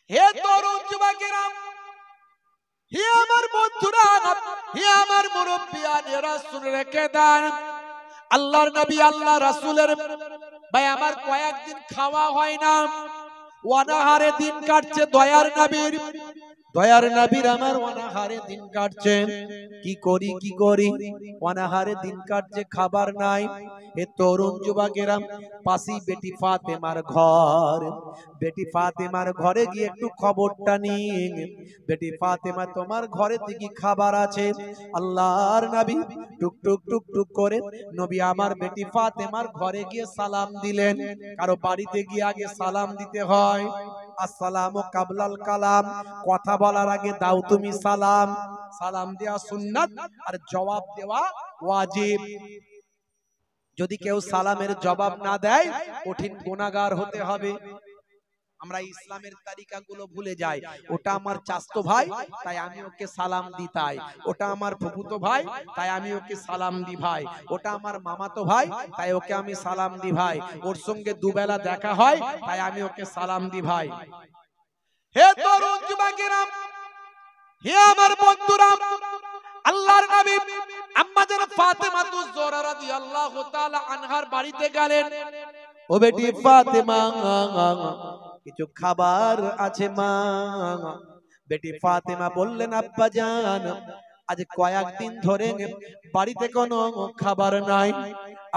হে তরুণ যুবকেরা, হে আমার বন্ধুরা, হে আমার মুরব্বিয়ানেরা, শুনে রেখে দেন, আল্লাহর নবী আল্লাহ রাসূলের ভাই আমার কয়েকদিন খাওয়া হয় না, অনাহারে দিন কাটছে দয়ার নবীর আমার অনাহারে দিন কাটছে। কি করি অনাহারে দিন কাটছে, খাবার নাই। এ তরুণ যুবকেরা, পাশি বেটি ফাতেমার ঘর, বেটি ফাতেমার ঘরে গিয়ে একটু খবরটা নিন। বেটি ফাতেমা, তোমার ঘরে কি খাবার আছে? আল্লাহর নবী টুক টুক টুক টুক করে নবী আমার বেটি ফাতেমার ঘরে গিয়ে সালাম দিলেন। কারো বাড়িতে গিয়ে আগে সালাম দিতে হয়। আসসালামু কাবলাল কালাম, কথা বলার আগে দাও তুমি সালাম। সালাম দেওয়া সুন্নাত আর জবাব দেওয়া ওয়াজিব। যদি কেউ সালামের জবাব না দেয়, কঠিন গুনাহগার হতে হবে। আমরা ইসলামের তারিকাগুলো ভুলে যাই। ওটা আমার চাচতো ভাই, তাই আমি ওকে সালাম দিই তাই। ওটা আমার ফুফুতো ভাই, তাই আমি ওকে সালাম দিই ভাই। ওটা আমার মামাতো ভাই, তাই ওকে আমি সালাম দিই ভাই। ওর সঙ্গে দুবেলা দেখা হয়, তাই আমি ওকে সালাম দিই ভাই। হে তরুণ যুবকেরা, হে আমার বন্ধুরা, আল্লাহর নবী আম্মা জান ফাতেমা জোহরা রাদিয়াল্লাহু তাআলা আনহার বাড়িতে গেলেন। ও বেটি ফাতেমা, কিছু খাবার আছে মা? বেটি ফাতেমা বললেন, আব্বা জান, আজ কয়েকদিন ধরে বাড়িতে কোনো খাবার নাই।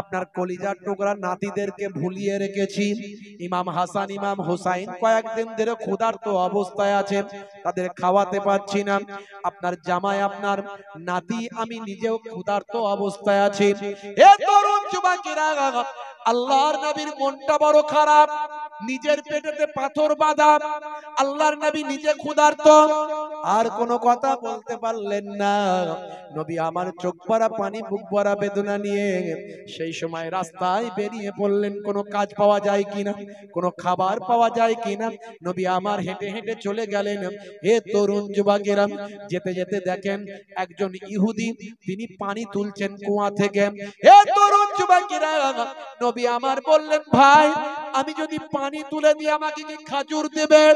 আপনার কলিজার টুকরা নাতিদেরকে ভুলিয়ে রেখেছি। ইমাম হাসান ইমাম হুসাইন কয়েকদিন ধরে ক্ষুধার্ত অবস্থায় আছে, তাদের খাওয়াতে পারছি না। আপনার জামাই, আপনার নাতি, আমি নিজেও ক্ষুধার্ত অবস্থায় আছি। এ তরুণ যুবকেরা, আল্লাহর নবীর মনটা বড় খারাপ, নিজের পেটেতে পাথর বাঁধা, আল্লাহর নবী নিজে ক্ষুধার্ত, আর কোনো কথা বলতে পারলেন না। নবী আমার চোখ ভরা পানি, বুক ভরা বেদনা নিয়ে সেই সময় রাস্তায় বেরিয়ে পড়লেন, কোনো কাজ পাওয়া যায় কিনা, কোনো খাবার পাওয়া যায় কিনা। নবী আমার হেঁটে হেঁটে চলে গেলেন। হে তরুণ যুবকেরা, যেতে যেতে দেখেন একজন ইহুদি, তিনি পানি তুলছেন কুয়া থেকে। হে তরুণ যুবকেরা, নবী আমার বললেন, ভাই, আমি যদি পানি তুলে দিই আমাকে কি খাজুর দেবেন?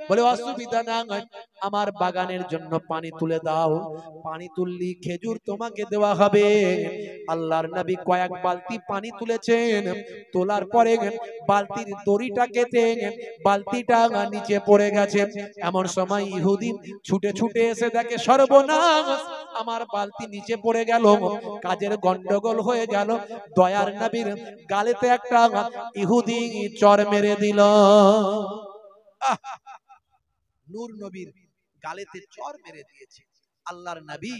বলে, অসুবিধা নাই, আমার বাগানের জন্য পানি তুলে দাও, পানি তুললি খেজুর তোমাকে দেওয়া হবে। আল্লাহর নবী কয়েক বালতি পানি তুলেছেন, তোলার পরে বালতির দড়িটা কেটে বালতিটা নিচে পড়ে গেছে। এমন সময় ইহুদি ছুটে ছুটে এসে দেখে, সর্বনাশ, আমার বালতি নিচে পড়ে গেল, কাজের গন্ডগোল হয়ে গেল। দয়ার নবীর গালেতে একটা ইহুদি চর মেরে দিল। নূর নবীর গালেতে চর মেরে দিয়েছে। আল্লাহর নবী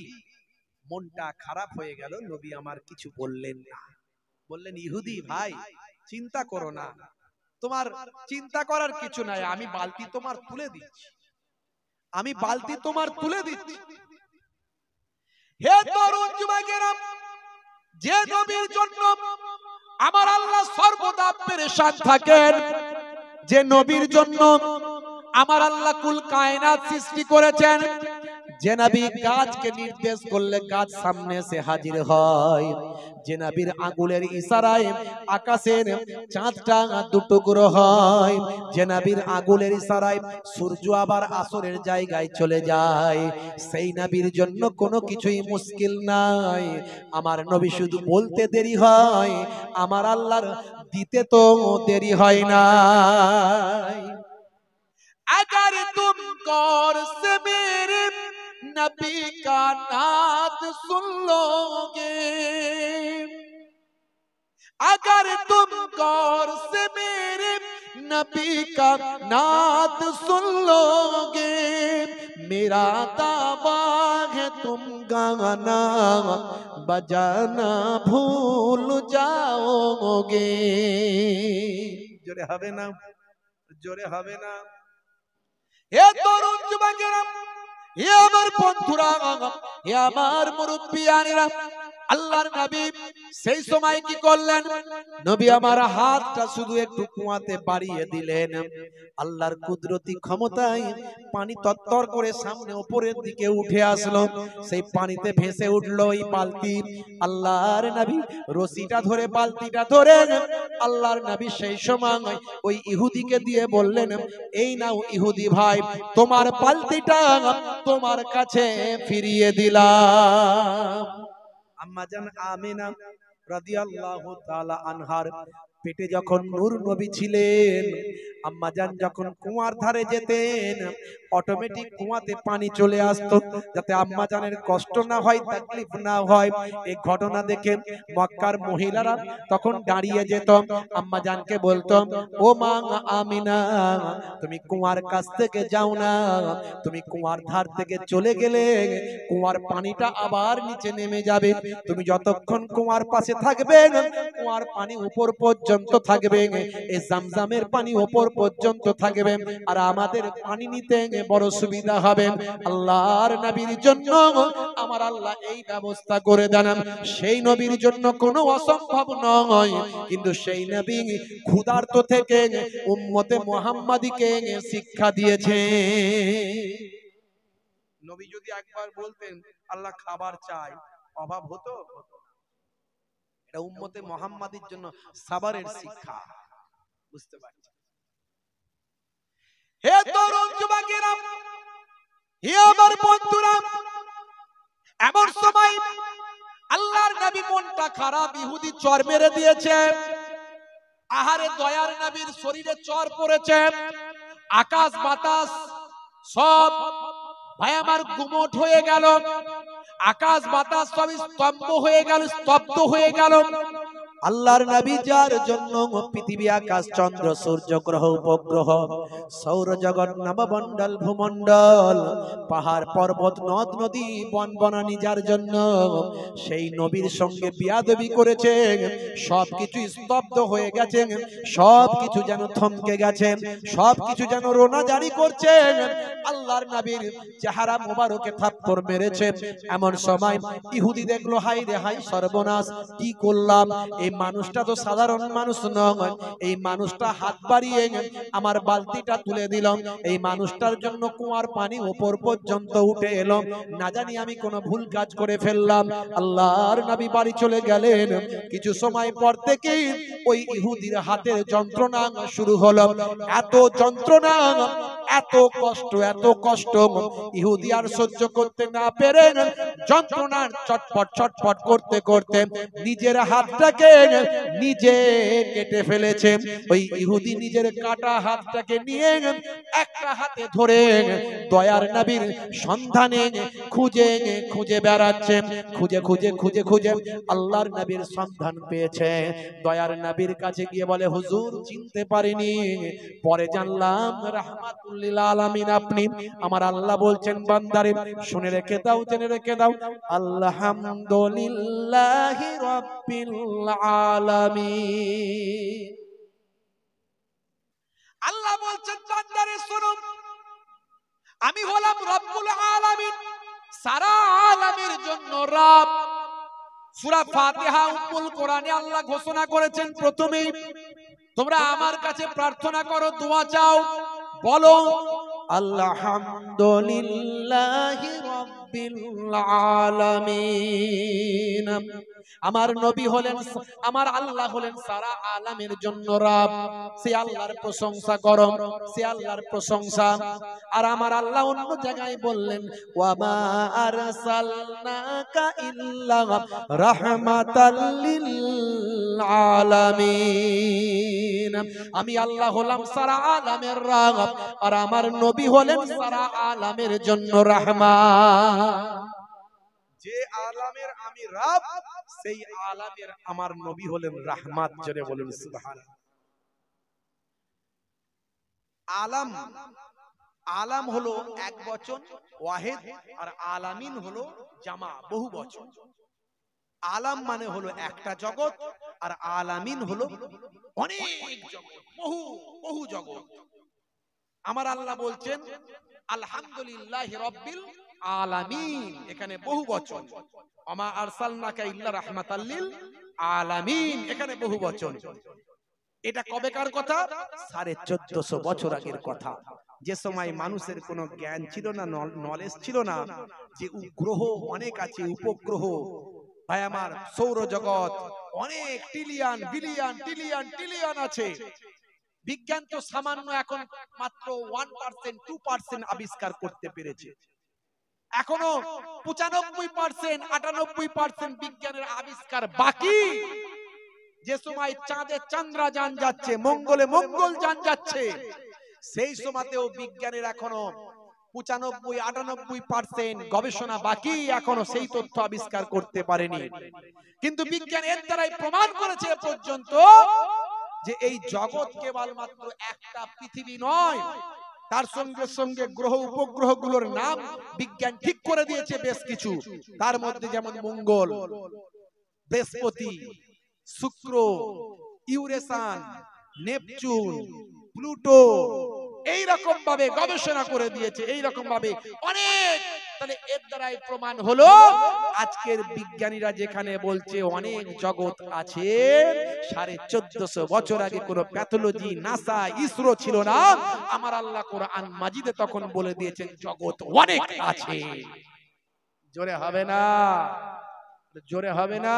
মনটা খারাপ হয়ে গেল। নবী আমার কিছু বললেন না। বললেন, ইহুদি ভাই, চিন্তা করো না, তোমার চিন্তা করার কিছু নাই, আমি বালতি তোমার তুলে দিচ্ছি, আমি বালতি তোমার তুলে দিচ্ছি। হে তরুণ যুবকেরা, যে নবীর জন্য আমার আল্লাহ সর্বদা পেরেশান থাকেন, যে নবীর জন্য আমার আল্লাহ কুল কায়নাত সৃষ্টি করেছেন, যে নবী গাছকে নির্দেশ করলে গাছ সামনে এসে হাজির হয়, যে নবীর আঙ্গুলের ইশারায় আকাশের চাঁদটা দুটুকরো হয়, যে নবীর আঙ্গুলের ইশারায় সূর্য আবার আসরের জায়গায় চলে যায়, সেই নবীর জন্য কোনো কিছুই মুশকিল নাই। আমার নবী শুধু বলতে দেরি হয়, আমার আল্লাহর দিতে তো দেরি হয় না। अगर तुम गौर से मेरे नबी का नात सुन लोगे, अगर तुम गौर से मेरे नबी का नात सुन लोगे, मेरा दावा है तुम गाना बजाना भूल जाओगे। जोरे हवे ना, जोरे हवे ना। হে তরুণ যুবকেরা, হে আমার বন্ধুরা, হে আমার মুরব্বিয়ানেরা, আল্লাহর নবী সেই সময় কি করলেন, নবী আমার হাতটা শুধু একটু কুয়াতে বাড়িয়ে দিলেন, আল্লাহর কুদরতি ক্ষমতায় পানি তত্তর করে সামনে উপরের দিকে উঠে আসলো, সেই পানিতে ভেসে উঠলো ওই বালতি। আল্লাহর নবী রশিটা ধরে বালতিটা ধরে আল্লাহর নবী সেই সময় ওই ইহুদিকে দিয়ে বললেন, এই নাও ইহুদি ভাই, তোমার বালতিটা তোমার কাছে ফিরিয়ে দিলাম। আম্মাজান আমিনা রাদিয়াল্লাহু তাআলা আনহার পেটে যখন নূর নবী ছিলেন, আম্মাজান যখন কুয়ার ধারে যেতেন অটোমেটিক কুয়াতে পানি চলে আসতো, যাতে আম্মাজানের কষ্ট না হয়, তাকলিফ না হয়। এই ঘটনা দেখে মক্কার মহিলারা তখন দাঁড়িয়ে যেত, আম্মাজানকে বলতো, ও মা আমিনা, তুমি কুয়ার কাছ থেকে যাও না, তুমি কুয়ার ধার থেকে চলে গেলে কুয়ার পানিটা আবার নিচে নেমে যাবে, তুমি যতক্ষণ কুয়ার পাশে থাকবে কুয়ার পানি উপর পর্যন্ত থাকবে, এই জামজামের পানি উপর পর্যন্ত থাকবে, আর আমাদের পানি নিতে বড় সুবিধা হবে। আল্লাহর নবীর জন্য আমার আল্লাহ এই ব্যবস্থা করে দেন। সেই নবীর জন্য কোনো অসম্ভব নয়, কিন্তু সেই নবী ক্ষুধার্ত থেকে উম্মতে মুহাম্মাদীকে শিক্ষা দিয়েছে। নবী যদি একবার বলতেন আল্লাহ খাবার চাই, অভাব হতো? এটা উম্মতে মুহাম্মাদীর জন্য সাবরের শিক্ষা। বুঝতে পারছেন? হে তরুণ যুবকেরা, হে আমার বন্ধুরা, এমন সময় আল্লাহর নবী মনটা খারাপ, ইহুদি চর মেরে দিয়েছে। আহারে দয়ার নবীর শরীরে চর পড়েছে, আকাশ বাতাস সব ভাই আমার গুমট হয়ে গেল, আকাশ বাতাস সব স্তব্ধ হয়ে গেল, স্তব্ধ হয়ে গেল। আল্লাহর নবী যার জন্য পৃথিবী আকাশ চন্দ্র সূর্য গ্রহ উপগ্রহ সৌরজগৎ নবমণ্ডল ভূমণ্ডল পাহাড় পর্বত নদ নদী বন বনানী যার জন্য, সেই নবীর সঙ্গে বিয়াদবি করেছে, সবকিছু স্তব্ধ হয়ে গেছে, সবকিছু যেন থমকে গেছে, সবকিছু যেন রোনা জারি করছে। আল্লাহর নবীর চেহারা মোবারকে থাপ্পড় মেরেছে। এমন সময় ইহুদি দেখলো, হাই রে হাই সর্বনাশ, কি করলাম, এই মানুষটা তো সাধারণ মানুষ নয়, এই মানুষটা হাত বাড়িয়ে আমার বালতিটা তুলে দিল, এই মানুষটার জন্য কুয়ার পানি উপর পর্যন্ত উঠে এলো, না জানি আমি কোনো ভুল কাজ করে ফেললাম। আল্লাহর নবী বাড়ি চলে গেলেন। কিছু সময় পর থেকেই ওই ইহুদির হাতের যন্ত্রণা শুরু হলো। এত যন্ত্রণা, এত কষ্ট, এত কষ্ট, ইহুদি আর সহ্য করতে না পেরে যন্ত্রণার চটপট চটপট করতে করতে নিজের হাতটাকে নিজে কেটে ফেলেছে। ওই ইহুদি নিজের কাটা হাতটাকে নিয়ে একটা হাতে ধরে দয়ার নবীর সন্ধানে খুঁজে খুঁজে বেড়াচ্ছে, খুঁজে খুঁজে খুঁজে খুঁজে আল্লাহর নবীর সন্ধান পেয়েছে। দয়ার নবীর কাছে গিয়ে বলে, হুজুর চিনতে পারিনি, পরে জানলাম রাহমাতুল লিল আলামিন আপনি। আমার আল্লাহ বলছেন, বান্দারে শুনে রেখে দাও, জেনে রেখে দাও, আলহামদুলিল্লাহি রাব্বিল আলামিন। আল্লাহ বলছেন, বান্দারে শোনো, আমি হলাম রব্বুল আলামিন, সারা আলামের জন্য রব। সূরা ফাতিহা উম্মুল কোরআনে আল্লাহ ঘোষণা করেছেন, প্রথমেই তোমরা আমার কাছে প্রার্থনা করো, দোয়া চাও, বলো আলহামদুলিল্লাহি রাব্বিল আলামিন। আমার নবী হলেন, আমার আল্লাহ হলেন সারা আলামের জন্য রব। সে আল্লাহর প্রশংসা করো, সে আল্লাহর প্রশংসা। আর আমার আল্লাহ অন্য জায়গায় বললেন, ওয়া মা আরসালনাকা ইল্লা রাহমাতাল লিল আলামিন। আমি আল্লাহ হলাম সারা আলামের রব, আর আমার নবী হলেন সারা আলামের জন্য রহমান। যে আলামের আমি রব, সেই আলামের আমার নবী হলেন রাহমাত। জোরে বলুন সুবহানাল্লাহ। আলাম, আলাম হলো এক বচন ওয়াহিদ, আর আলামিন হলো জামা, বহু বচন। আলাম মানে হলো একটা জগৎ, আর আলামিন হলো অনেক জগৎ, বহু বহু জগৎ। আমার আল্লাহ বলছেন আলহামদুলিল্লাহি রাব্বিল আলামিন, এখানে বহু বচন। ওমা আরসালনাকা ইল্লা রাহমাতাল লিল আলামিন, এখানে বহু বচন। এটা কবেকার কথা? 1450 বছর আগের কথা, যে সময় মানুষের কোনো জ্ঞান ছিল না, নলেজ ছিল না, যে গ্রহ অনেক আছে, উপগ্রহ, ভাই আমার সৌরজগৎ অনেক ট্রিলিয়ন বিলিয়ন ট্রিলিয়ন ট্রিলিয়ন আছে। বিজ্ঞান তো সামান্য এখন মাত্র 1% 2% আবিষ্কার করতে পেরেছে। এখনো 95% 98% বিজ্ঞানের আবিষ্কার বাকি। যে সময় চাঁদে চন্দ্রযান যাচ্ছে, মঙ্গলে মঙ্গলযান যাচ্ছে, সেই সময়তেও বিজ্ঞানের এখনো 95-98% গবেষণা বাকি, এখনো সেই তথ্য আবিষ্কার করতে পারেনি। কিন্তু বিজ্ঞান এর দ্বারাই প্রমাণ করেছে পর্যন্ত যে এই জগৎ কেবলমাত্র একটা পৃথিবী নয়, তার সঙ্গে সঙ্গে গ্রহ উপগ্রহগুলোর নাম বিজ্ঞান ঠিক করে দিয়েছে বেশ কিছু। তার মধ্যে যেমন মঙ্গল, বৃহস্পতি, শুক্র, ইউরেসান, নেপচুন, প্লুটো, এই রকম ভাবে গবেষণা করে দিয়েছে, এই রকম ভাবে অনেক। তাহলে এর দ্বারাই প্রমাণ হলো আজকের বিজ্ঞানীরা যেখানে বলছে অনেক জগৎ আছে, 1450 বছর আগে কোনো প্যাথোলজি, নাসা, ইসরো ছিল না। আমার আল্লাহ কোরআন মাজিদে তখন বলে দিয়েছেন জগৎ অনেক আছে। জোরে হবে না, জোরে হবে না।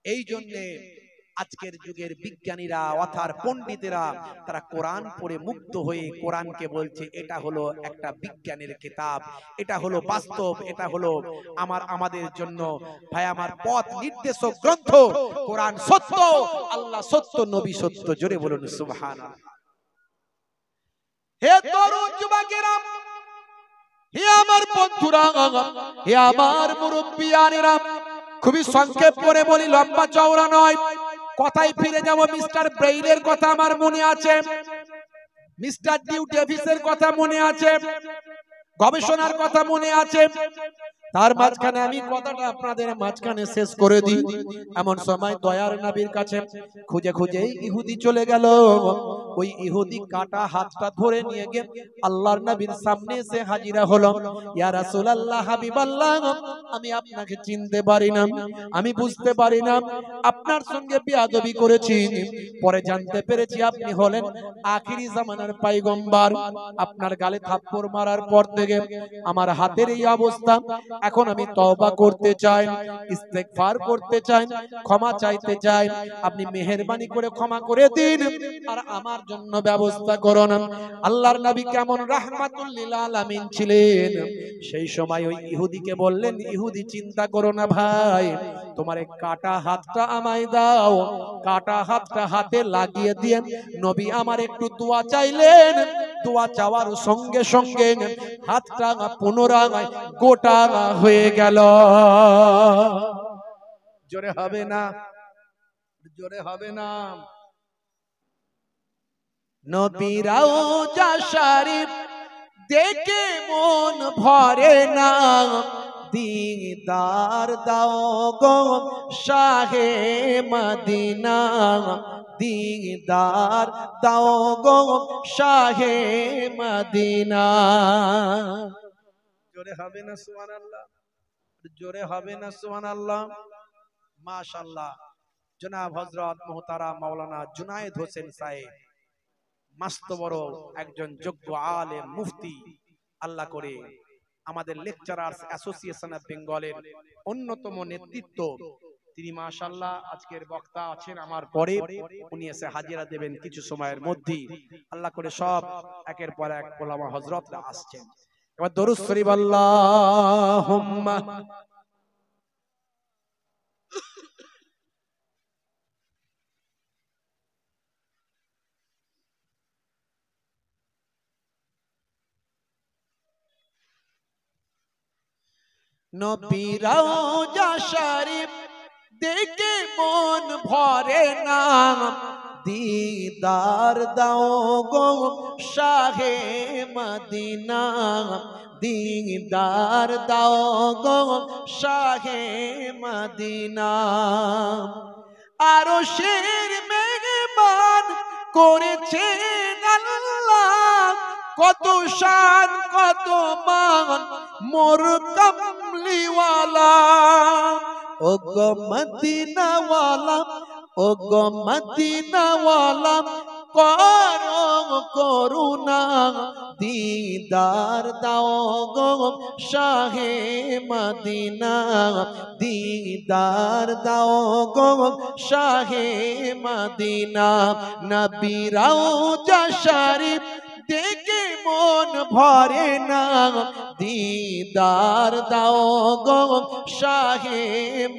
এই জন্যে আজকের যুগের বিজ্ঞানীরা অর্থাৎ পণ্ডিতেরা তারা কোরআন পড়ে মুগ্ধ হয়ে কোরআনকে বলছে এটা হলো একটা বিজ্ঞানের কিতাব, এটা হলো বাস্তব, এটা হলো আমাদের জন্য ভাই আমার পথ নির্দেশক গ্রন্থ। কোরআন সত্য, আল্লাহ সত্য, নবী সত্য। জোরে বলুন সুবহানাল্লাহ। হে তরুণ যুবকেরা, হে আমার বন্ধুরা, হে আমার মুরব্বিয়ানেরা, খুবই সংক্ষেপ করে বলি, লম্বা চওড়া নয়। কথায় ফিরে যাব। মিস্টার ব্রেইলের কথা আমার মনে আছে, মিস্টার ডিউ ডেভিসের কথা মনে আছে, গবেষণার কথা মনে আছে। তার মাঝখানে আমি কথাটা আপনাদের মাঝখানে শেষ করে দিই। এমন সময় দয়ার নবীর কাছে খুঁজে খুঁজে ইহুদি চলে গেল। ওই ইহুদি কাটা হাতটা ধরে নিয়ে গিয়ে আল্লাহর নবীর সামনে এসে হাজিরা হলো। ইয়া রাসূলুল্লাহ, হাবিবাল্লাহ, আমি আপনাকে চিনতে পারি না, আমি বুঝতে পারি না, আপনার সঙ্গে বেয়াদবি করেছি। পরে জানতে পেরেছি আপনি হলেন আখিরি জামানার পয়গম্বর। আপনার গালে থাপ্পড় মারার পর থেকে আমার হাতের এই অবস্থা। এখন আমি তওবা করতে চাই, ইস্তেগফার করতে চাই, ক্ষমা চাইতে চাই। আপনি মেহেরবানি করে ক্ষমা করে দিন আর আমার জন্য ব্যবস্থা করুন। আল্লাহর নবী কেমন রাহমাতুল লিল আলামিন ছিলেন। সেই সময় ওই ইহুদিকে বললেন, ইহুদি চিন্তা করো না ভাই, তোমার এই কাটা হাতটা আমায় দাও। কাটা হাতটা হাতে লাগিয়ে দিয়ে নবী আমার একটু দোয়া চাইলেন। দোয়া চাওয়ার সঙ্গে সঙ্গে হাতটা পুনরায় গোটা হয়ে গেল। জোরে হবে না, জোরে হবে না। নবীর রওজা শরীফ দেখে মন ভরে না, দিদার দাও গো শাহে মদিনা, দিদার দাও গো শাহে মদিনা। জোরে হবে না সুবহানাল্লাহ, জোরে হবে না সুবহানাল্লাহ। মাশাআল্লাহ। জনাব হযরত মুহতারাম মাওলানা জুনায়েদ হোসেন সাহেব মস্ত বড় একজন যোগ্য আলেম, মুফতি, আল্লাহ করে আমাদের লেকচারার্স অ্যাসোসিয়েশন অফ বেঙ্গলের অন্যতম নেতৃত্ব। তিনি মাশাআল্লাহ আজকের বক্তা আছেন আমার পরে, উনি এসে হাজিরা দেবেন কিছু সময়ের মধ্যেই। আল্লাহ করে সব একের পর এক ওলামা হযরতরা আসছেন। এবার দরুদ শরীফ আল্লাহুম্মা নবীর রওজা শরীফ দেখে মন ভরে না, দিদার দাও গো শাহে মদিনা, দিদার দাও গো শাহে মদিনা। আরশের মেহমান করেছেন আল্লাহ, কত শান কত মান মোর কামলিওয়ালা। ও গো মদিনাওয়ালা, ও গো মদিনাওয়ালা, করো করুণা দিদার দাও গো শাহে মদিনা, দিদার দাও গো শাহে মদিনা। নবী রওজা শরীফ দেখে মন ভরে না, দিদার দাও গো শাহে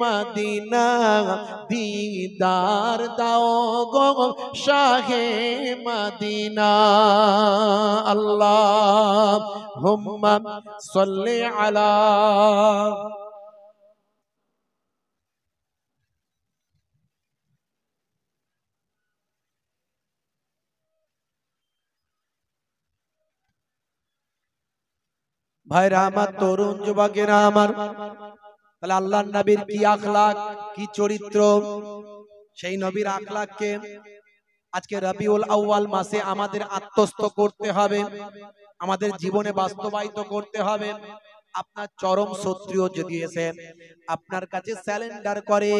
মদিনা, দিদার দাও গো শাহে মদিনা। আল্লাহুম্মা সাল্লি আলা। ভাইরা আমার, তরুণ যুবকেরা আমার, তাহলে আল্লাহর নবীর কি আখলাক, কি চরিত্র, সেই নবীর আখলাককে আজকে রবিউল আউয়াল মাসে আমাদের আত্মস্থ করতে হবে, আমাদের জীবনে বাস্তবায়িত করতে হবে। আপনার চরম শত্রু যদি এসে আপনার কাছে স্যালেন্ডার করে,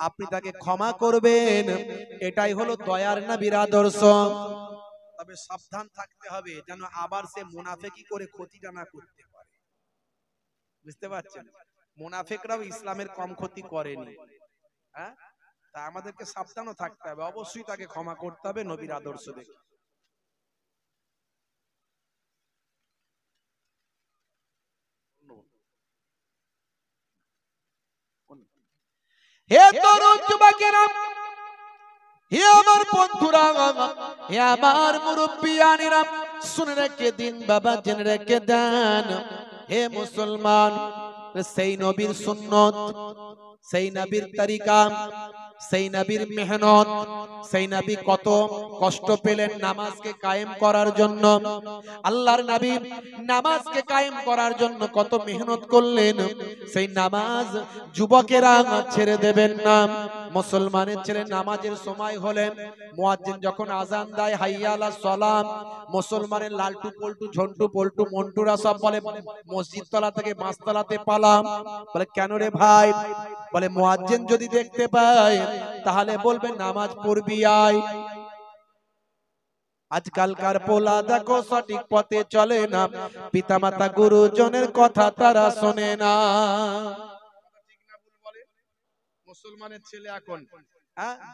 আপনি তাকে ক্ষমা করবেন, এটাই হলো দয়ার নবীর আদর্শ। তবে সাবধান থাকতে হবে যেন আবার সে মুনাফিকি করে ক্ষতিটা না করতে পারে। বুঝতে পারছেন? মুনাফিকরাও ইসলামের কম ক্ষতি করেনি। হ্যাঁ, তা আমাদেরকে সাবধানও থাকতে হবে। অবশ্যই তাকে ক্ষমা করতে হবে নবীর আদর্শ দেখে। হে তরুণ যুবকেরা, হে আমার বন্ধুরা, হে আমার মুরব্বিয়ানেরা, শুনে রেখে দিন বাবা, জেনে রেখে দেন। হে মুসলমান, সেই নবীর সুন্নত, সেই নবীর তরিকা, সেই নবীর মেহনত, সেই নবী কত কষ্ট পেলেন নামাজকে কায়েম করার জন্য। আল্লাহর নবী নামাজকে কায়েম করার জন্য কত মেহনত করলেন। সেই নামাজ যুবকেরা ছেড়ে দেবেন না। মুসলমানের ছেলে নামাজের সময় হলে মুয়াজ্জিন যখন আজান দেয় হাইয়া আলাস সালাম, মুসলমানের লালটু পল্টু ঝন্টু পল্টু মন্টুরা সব বলে মসজিদ তলা থেকে বাঁশতলাতে পালাম। বলে কেন রে ভাই? বলে মুয়াজ্জিন যদি দেখতে পায় তাহলে বলবে নামাজ পড়বি আয়। আজকালকার পোলা দেখো সঠিক পথে চলে না, পিতামাতা গুরুজনের কথা তারা শোনে না। মুসলমানের ছেলে এখন,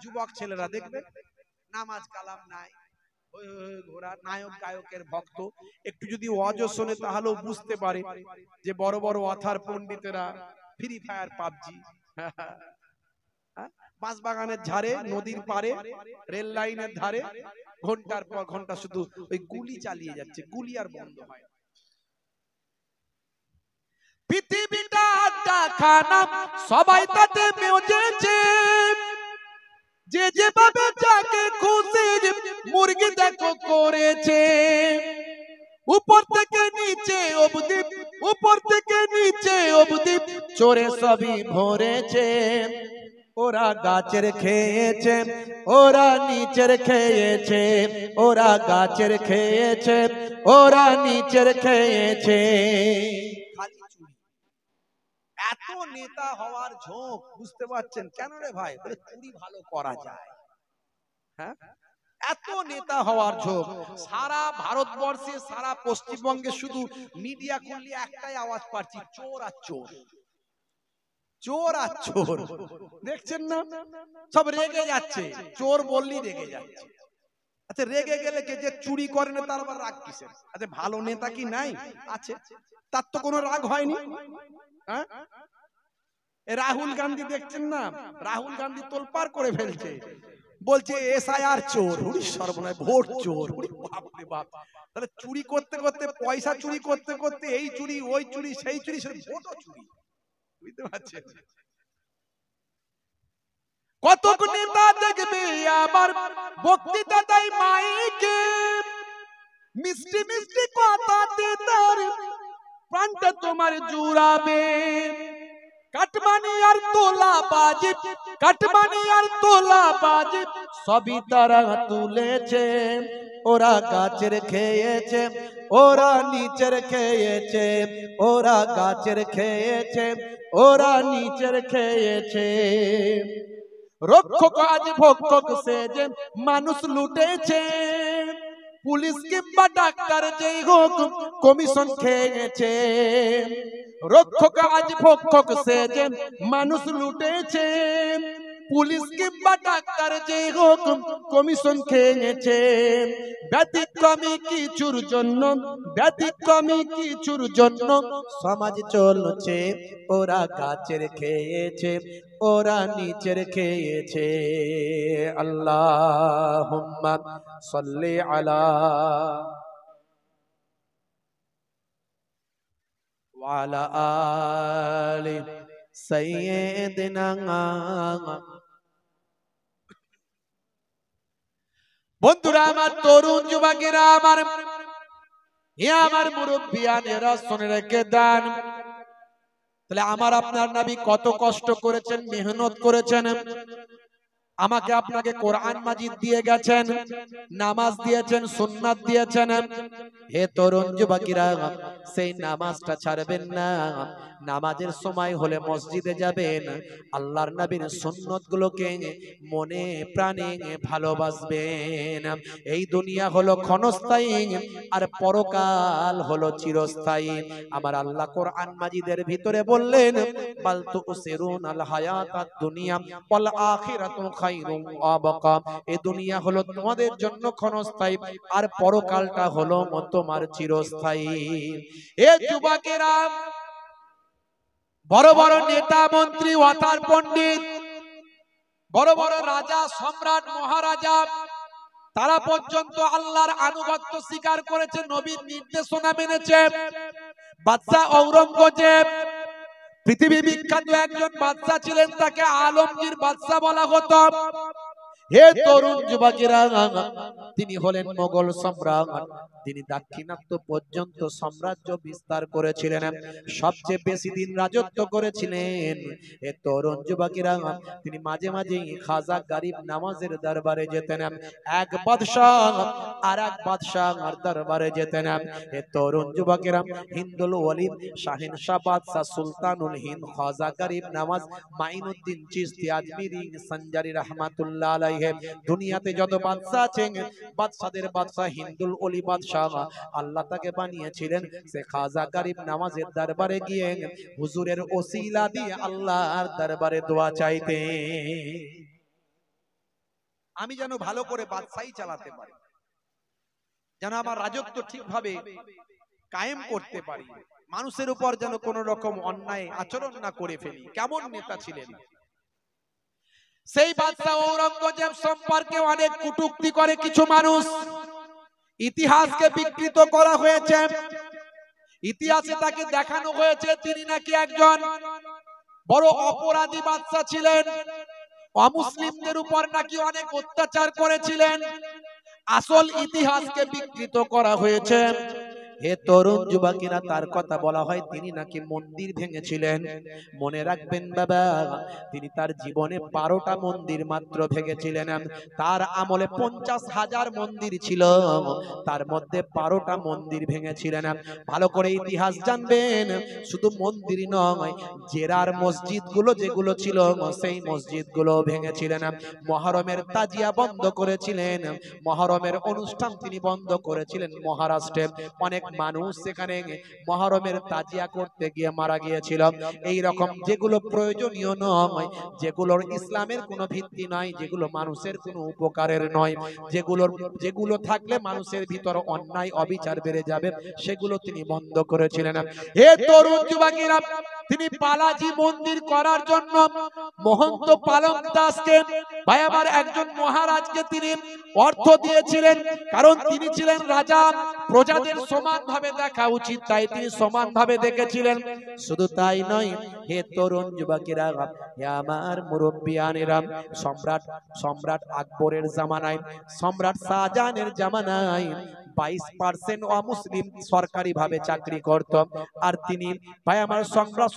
যুবক ছেলেরা দেখবে নামাজ কালাম নাই, ঘোড়া নায়ক গায়কের ভক্ত। একটু যদি ওয়াজও শোনে তাহলেও বুঝতে পারে যে বড় বড় অথার পণ্ডিতেরা ফ্রি ফায়ার পাবজি, বাঁশবাগানের ধারে, নদীর পারে, রেল লাইনের ধারে ঘন্টার পর ঘন্টা শুধু ওই গুলি চালিয়ে যাচ্ছে, গুলি আর বন্ধ হয়। পৃথিবীটা আড্ডা খানা, সবাই তাতে মেজেছে, যে যেভাবে যাকে খুশি মুরগি দেখো করেছে। উপর থেকে নিচে অবধি, উপর থেকে নিচে অবধি চোরে সবই ভরেছে। ওরা গাছের খেয়েছে, ওরা নিচের খেয়েছে, ওরা গাছের খেয়েছে, ওরা নিচের খেয়েছে। এত নেতা হওয়ার ঝোঁক, বুঝতে পারছেন কেন রে ভাই? বলে চুরি ভালো করা যায়। হ্যাঁ, এত নেতা হওয়ার ঝোঁক। সারা ভারতবর্ষে, সারা পশ্চিমবঙ্গে শুধু মিডিয়া খুললে একটাই আওয়াজ পাচ্ছি, চোর আর চোর, চোর আর চোর। দেখছেন না, সব রেগে যাচ্ছে, চোর বললি রেগে যাচ্ছে। আচ্ছা, রেগে গেলে কে যে চুরি করে না তার আবার রাগ কিসের? আচ্ছা, ভালো নেতা কি নাই? আছে, তার তো কোনো রাগ হয়নি। হ্যাঁ, রাহুল গান্ধী দেখছেন না, রাহুল গান্ধী তোলপাড় করে ফেলছে, বলছে এসআইআর চোর, সর্বনাশ, ভোট চোর। বাপরে বাপ, তাহলে চুরি করতে করতে, পয়সা চুরি করতে করতে এই চুরি ওই চুরি সেই চুরি, ভোটও চুরি। বুঝতে পারছেন? কত নেতা দেখবে আমার বক্তৃতা দেয় মাইকে, মিষ্টি মিষ্টি কথাতে তার প্রাণটা তোমার জুড়াবে। কাটমানি আর তোলা বাজি, কাটমানি আর তোলা বাজি সবই তারা তুলেছে। ওরা গাছের খেয়েছে, ওরা নিচের খেয়েছে, ওরা গাছের খেয়েছে, ওরা নিচের খেয়েছে। রক্ষক আজ ভক্ষক সেজে মানুষ লুটেছে, পুলিশ কিংবা ডাক্তার যেই হোক কমিশন খেয়েছে। রক্ষক আজ ভক্ষক সেজে মানুষ লুটেছে, পুলিশ কিংবা ডাক্তার যেই হোক কমিশন খেয়েছে। ব্যতিক্রমী কিছুর জন্য, ব্যতিক্রমী কিছুর জন্য সমাজ চলছে, ওরা গাছের খেয়েছে, ওরা নিচের খেয়েছে। আল্লাহুম্মা সাল্লি আলা ওয়া আলা আলি সাইয়্যিদিনা। বন্ধুরা আমার, তরুণ যুবকেরা আমার, হে আমার মুরব্বিয়ানেরা শুনে রেখে দেন। তাহলে আমার আপনার নবী কত কষ্ট করেছেন, মেহনত করেছেন। আমাকে আপনাকে কোরআন মাজিদ দিয়ে গেছেন, নামাজ দিয়েছেন, সুন্নাত দিয়েছেন। হে তরুণ যুবকেরা, সেই নামাজটা ছাড়বেন না। নামাজের সময় হলে মসজিদে যাবেন, আল্লাহর নবীর সুন্নত গুলোকে মনে প্রাণে ভালোবাসবেন। এই দুনিয়া হলো ক্ষণস্থায়ী, আর পরকাল হলো চিরস্থায়ী। আমার আল্লাহ কোরআন মাজিদের ভিতরে বললেন, বাল তুসিরুনাল হায়াতাদ দুনিয়া ওয়াল আখিরাতু খায়রুম ওয়া আবকা। এই দুনিয়া হলো তোমাদের জন্য ক্ষণস্থায়ী, আর পরকালটা হলো তোমার চিরস্থায়ী। এ যুবকেরা, বড় বড় নেতা মন্ত্রী, ওয়াতার পণ্ডিত, বড় বড় রাজা, সম্রাট, মহারাজা, তারা পর্যন্ত আল্লাহর আনুগত্য স্বীকার করেছে, নবীর নির্দেশনা মেনেছে। বাদশা ঔরঙ্গজেব পৃথিবী বিখ্যাত একজন বাদশা ছিলেন, তাকে আলমগীর বাদশা বলা হতো। হে তরুণ যুবকেরা, তিনি হলেন মোগল সম্রাট। তিনি দাক্ষিণাত্য পর্যন্ত সাম্রাজ্য বিস্তার করেছিলেন, সবচেয়ে বেশি দিন রাজত্ব করেছিলেন। হে তরুণ যুবকেরা, তিনি মাঝে মাঝে খাজা গরিব নওয়াজের দরবারে যেতেন। এক বাদশাহ আর এক বাদশাহর দরবারে যেতেন। হে তরুণ যুবকেরা, হিন্দুল ওলি শাহিনশাহ বাদশাহ সুলতানুল হিন্দ খাজা গরিব নওয়াজ মাইনুদ্দিন চিশতি আজমিরি সঞ্জারি রহমাতুল্লাহ আলাইহি, দুনিয়াতে যত বাদশা আছেন, বাদশাদের বাদশা হিন্দুল ওলি বাদশাহ, আল্লাহ তাকে বানিয়েছিলেন সে খাজা গরিব নওয়াজের দরবারে গিয়ে হুজুরের ওসিলা দিয়ে আল্লাহর দরবারে দোয়া চাইতে। আমি যেন ভালো করে বাদশাহী চালাতে পারি, যেন আমার রাজত্ব ঠিকভাবে কায়েম করতে পারি, মানুষের উপর যেন কোন রকম অন্যায় আচরণ না করে ফেলি। কেমন নেতা ছিলেন! সেই বাদশা ঔরঙ্গজেব সম্পর্কে অনেক কটূক্তি করে কিছু মানুষ, ইতিহাসকে বিকৃত করা হয়েছে। ইতিহাসে তাকে দেখানো হয়েছে তিনি নাকি একজন বড় অপরাধী বাদশা ছিলেন, অমুসলিমদের উপর নাকি অনেক অত্যাচার করেছিলেন। আসল ইতিহাসকে বিকৃত করা হয়েছে। হে তরুণ যুবকেরা, তার কথা বলা হয় তিনি নাকি মন্দির ভেঙেছিলেন। মনে রাখবেন বাবা, তিনি তার জীবনে 12টা মন্দির মাত্র ভেঙেছিলেন। তার আমলে 50,000 মন্দির ছিল, তার মধ্যে 12টা মন্দির ভেঙেছিলেন। ভালো করে ইতিহাস জানবেন। শুধু মন্দির নয়, জেরার মসজিদগুলো যেগুলো ছিল, সেই মসজিদগুলো ভেঙেছিলেন। মহরমের তাজিয়া বন্ধ করেছিলেন, মহরমের অনুষ্ঠান তিনি বন্ধ করেছিলেন। মহারাষ্ট্রে অনেক মানুষ সেখানে মহরমের তাজিয়া করতে গিয়ে মারা গিয়েছিল। এই রকম যেগুলো প্রয়োজনীয় নয়, যেগুলোর ইসলামের কোনো ভিত্তি নাই, যেগুলো মানুষের কোনো উপকারের নয়, যেগুলো থাকলে মানুষের ভিতর অন্যায় অবিচার বেড়ে যাবে, সেগুলো তিনি বন্ধ করেছিলেন। হে তরুণ যুবকেরা, তিনি বালাজি মন্দির করার জন্য মহন্ত পালক দাসকে, ভাই আমার, একজন মহারাজকে তিনি অর্থ দিয়েছিলেন, কারণ তিনি ছিলেন রাজা, প্রজাদের সমানভাবে দেখা উচিত, তাই তিনি সমানভাবে দেখেছিলেন। শুধু তাই নয়, হে তরুণ যুবকেরা, হে আমার মুরব্বিয়ানেরা, সম্রাট আকবরের জামানায়, সম্রাট শাহজাহানের জামানায় 22% অমুসলিম সরকারি ভাবে চাকরি করত। আর তিনি ভাই আমার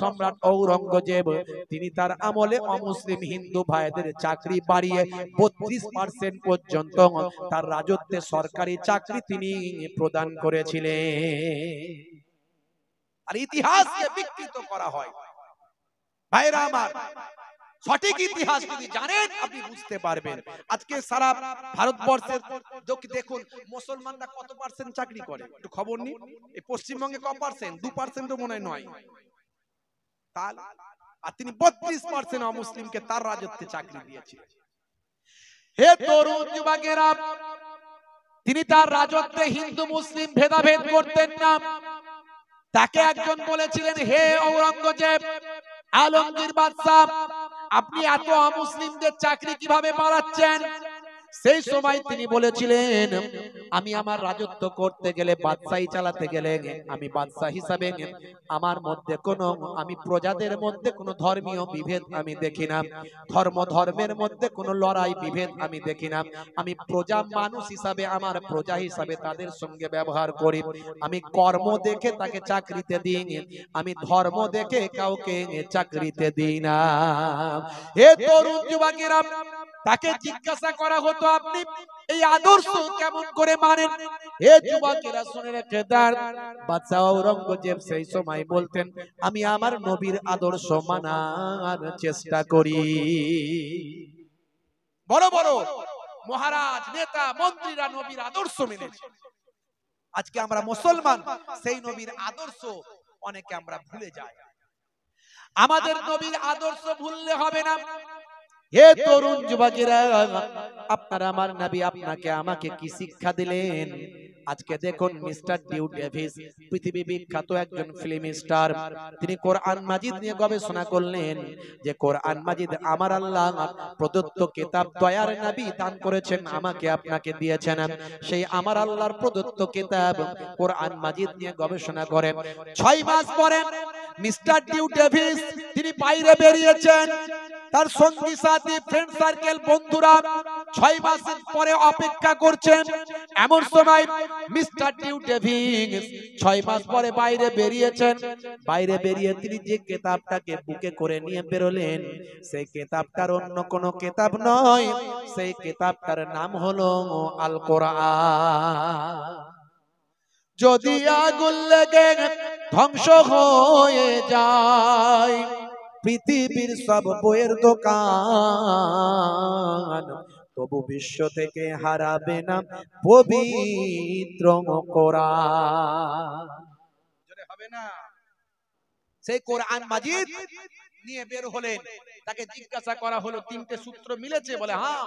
সম্রাট ঔরঙ্গজেব তিনি তার আমলে অমুসলিম হিন্দু ভাইদের চাকরি বাড়িয়ে 32% পর্যন্ত তার রাজত্বে সরকারি চাকরি তিনি প্রদান করেছিলেন। আর ইতিহাসকে বিকৃত করা হয়। ভাইরা আমার, সঠিক ইতিহাস যদি জানেন আপনি বুঝতে পারবেন। আজকে সারা ভারতবর্ষের দেখুন মুসলমানরা কত পার্সেন্ট চাকরি করে, একটু খবর নিন। এই পশ্চিমবঙ্গে কত পার্সেন্ট? 2% মনে হয় নয়। আর তিনি 32% অমুসলিমকে তার রাজত্বে চাকরি দিয়েছিলেন। হে তরুণ যুবকেরা, তিনি তার রাজত্বে হিন্দু মুসলিম ভেদাভেদ করতেন না। তাকে একজন বলেছিলেন, হে ঔরঙ্গজেব, আলমগীর বাদশাহ, আপনি এত অমুসলিমদের চাকরি কিভাবে বাড়াচ্ছেন? সেই সময় তিনি বলেছিলেন, আমি আমার রাজত্ব করতে গেলে, বাদশাহী চালাতে গেলে আমি বাদশাহ হিসাবে আমার মধ্যে আমি প্রজাদের মধ্যে কোনো ধর্মীয় বিভেদ আমি দেখি না, ধর্মের মধ্যে কোনো লড়াই বিভেদ আমি দেখি না। আমি প্রজা মানুষ হিসাবে, আমার প্রজা হিসাবে তাদের সঙ্গে ব্যবহার করি। আমি কর্ম দেখে তাকে চাকরিতে দিই, আমি ধর্ম দেখে কাউকে চাকরিতে দিই না। হে তরুণ যুবকেরা, তাকে জিজ্ঞাসা করা হতো, আপনি এই আদর্শ কেমন করে মানেন? হে যুবকেরা শুনে রেখে দেন, বাদশা ঔরঙ্গজেব সেই সময় বলতেন, আমি আমার নবীর আদর্শ মানার চেষ্টা করি। বড় বড় মহারাজ, নেতা, মন্ত্রীরা নবীর আদর্শ মেনেছে। আজকে আমরা মুসলমান, সেই নবীর আদর্শ অনেকে আমরা ভুলে যাই। আমাদের নবীর আদর্শ ভুললে হবে না। হে তরুণ যুবকেরা, আপনার আমার নবী আপনাকে আমাকে কি শিক্ষা দিলেন? আজকে দেখুন মিস্টার ডিউ ডেভিস, পৃথিবী বিখ্যাত একজন ফিল্ম স্টার, তিনি কোরআন মাজিদ নিয়ে গবেষণা করলেন যে কোরআন মাজিদ আমার আল্লাহ প্রদত্ত কিতাব, দয়ার নবী দান করেছেন, আমাকে আপনাকে দিয়েছেন। সেই আমার আল্লাহর প্রদত্ত কিতাব কোরআন মাজিদ নিয়ে গবেষণা করেন। 6 মাস পরে মিস্টার ডিউ ডেভিস তিনি বাইরে বেরিয়েছেন। তার সঙ্গী সাথী, ফ্রেন্ড সার্কেল, বন্ধুরা 6 মাস পরে অপেক্ষা করছেন। এমন সময় মিস্টার ডিউ ডেভিস 6 মাস পরে বাইরে বেরিয়েছেন। বাইরে বেরিয়ে তিনি যে কিতাবটাকে বুকে করে নিয়ে বেরোলেন, সেই কিতাবটার অন্য কোনো কিতাব নয়, সেই কিতাবটার নাম হলো আল কোরআন। যদি আগুন লেগে ধ্বংস হয়ে যায় পৃথিবীর সব বইয়ের দোকান, তবু বিশ্ব থেকে হারাবে না পবিত্র কোরআন। হবে না? সেই কোরআন মাজিদ নিয়ে বের হলেন। তাকে জিজ্ঞাসা করা হলো, 3টে সূত্র মিলেছে? বলে, হ্যাঁ,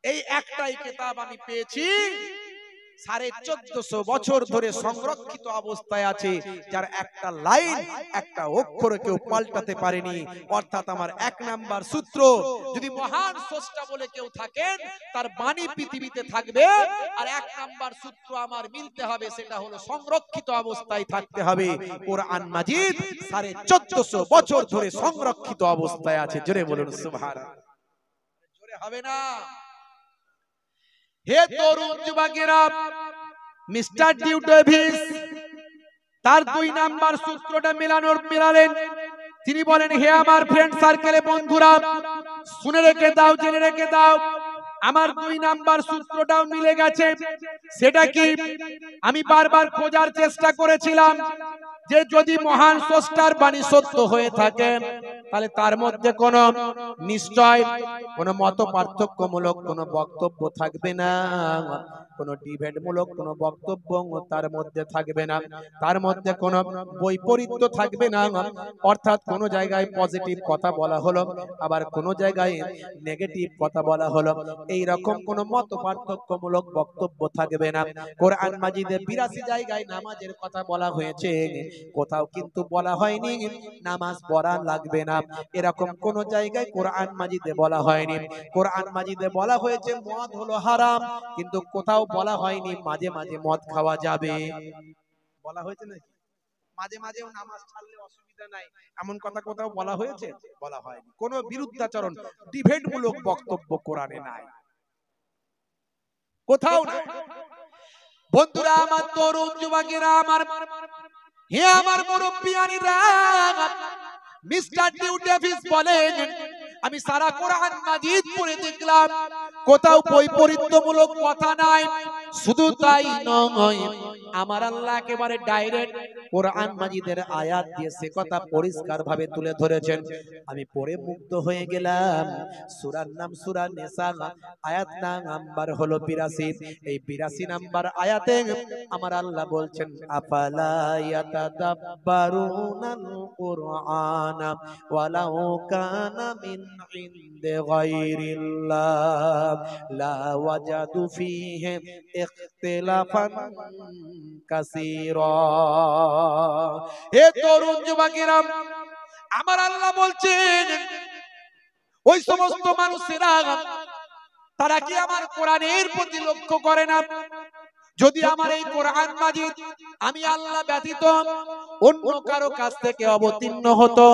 এই একটাই কিতাব আমি পেয়েছি 1450 বছর ধরে সংরক্ষিত অবস্থায় আছে, যার একটা লাইন, একটা অক্ষর কেউ পাল্টাতে পারেনি। অর্থাৎ আমার 1 নাম্বার সূত্র, যদি মহান স্রষ্টা বলে কেউ থাকেন তার বাণী পৃথিবীতে থাকবে, আর 1 নাম্বার সূত্র আমার মিলতে হবে, সেটা হলো সংরক্ষিত অবস্থায় থাকতে হবে। কোরআন মাজিদ 1450 বছর ধরে সংরক্ষিত অবস্থায় আছে। জোরে বলুন সুবহানাল্লাহ। জোরে হবে না? হে তরুণ যুবকেরা, মিস্টার ডিউ ডেভিস তার 2 নাম্বার সূত্রটা মিলালেন। তিনি বলেন, হে আমার ফ্রেন্ড সার্কেলে বন্ধুরা, শুনে রেখে দাও, জেনে রেখে দাও, আমার 2 নাম্বার সূত্রটাও মিলে গেছে। সেটা কি? আমি বারবার খোঁজার চেষ্টা করেছিলাম যে যদি মহান স্রষ্টার বাণী সত্য হয়ে থাকে, তাহলে তার মধ্যে কোন নিশ্চয় কোন মত পার্থক্যমূলক কোন বক্তব্য থাকবে না, কোন ডিবেটমূলক কোন বক্তব্য তার মধ্যে থাকবে না, তার মধ্যে কোন বৈপরীত্য থাকবে না। অর্থাৎ কোন জায়গায় পজিটিভ কথা বলা হলো, আবার কোন জায়গায় নেগেটিভ কথা বলা হলো, এই রকম কোন মত পার্থক্যমূলক বক্তব্য থাকবে না। কোরআন মাজিদে 82 জায়গায় নামাজের কথা বলা হয়েছে, কোথাও কিন্তু বলা হয়নি নামাজ পড়া লাগবে না, এরকম কোন জায়গায় কোরআন মাজিদে বলা হয়নি। কোরআন মাজিদে বলা হয়েছে মদ হলো হারাম, কিন্তু কোথাও বলা হয়নি মাঝে মাঝে মদ খাওয়া যাবে। বলা হয়েছে নাকি? মাঝে মাঝেও নামাজ ছাড়লে অসুবিধা নাই, এমন কথা কোথাও বলা হয়েছে? বলা হয়নি। কোন বিরুদ্ধাচরণ, ডিবেটমূলক বক্তব্য কোরআনে নাই, কোথাও নাই। বন্ধুরা আমার, তরুণ যুবকেরা আমার, হে আমার মুরব্বিয়ানিরা, মিস্টার নিউ ডেভিস বলেন, আমি সারা কোরআন মাজিদ পড়ে দেখলাম কোথাও বৈপরীত্যমূলক কথা নাই। শুধু তাই নয়, আমার আল্লাহ একেবারে ডাইরেক্ট কোরআন মাজিদের আয়াত দিয়ে সে কথা পরিষ্কার ভাবে তুলে ধরেছেন। আমি পড়ে মুগ্ধ হয়ে গেলাম। সূরার নাম সূরা নিসা, আয়াত নাম্বার হলো 82। এই 82 নাম্বার আয়াতে আমার আল্লাহ বলছেন, আফালা ইয়াতাদাব্বারুনাল কুরআন ওয়ালাউ কানা মিন ইনদি গায়রিল্লাহ লা ওয়াজাদু ফীহি ইখতিলাফান কাসীরা। হে তরুণ যুবকেরা, আমার আল্লাহ বলছেন, ওই সমস্ত মানুষেরা তারা কি আমার কোরআনের প্রতি লক্ষ্য করে না? যদি আমার এই কোরআন মাজিদ আমি আল্লাহ ব্যতীত অন্য কারো কাছ থেকে অবতীর্ণ হতো,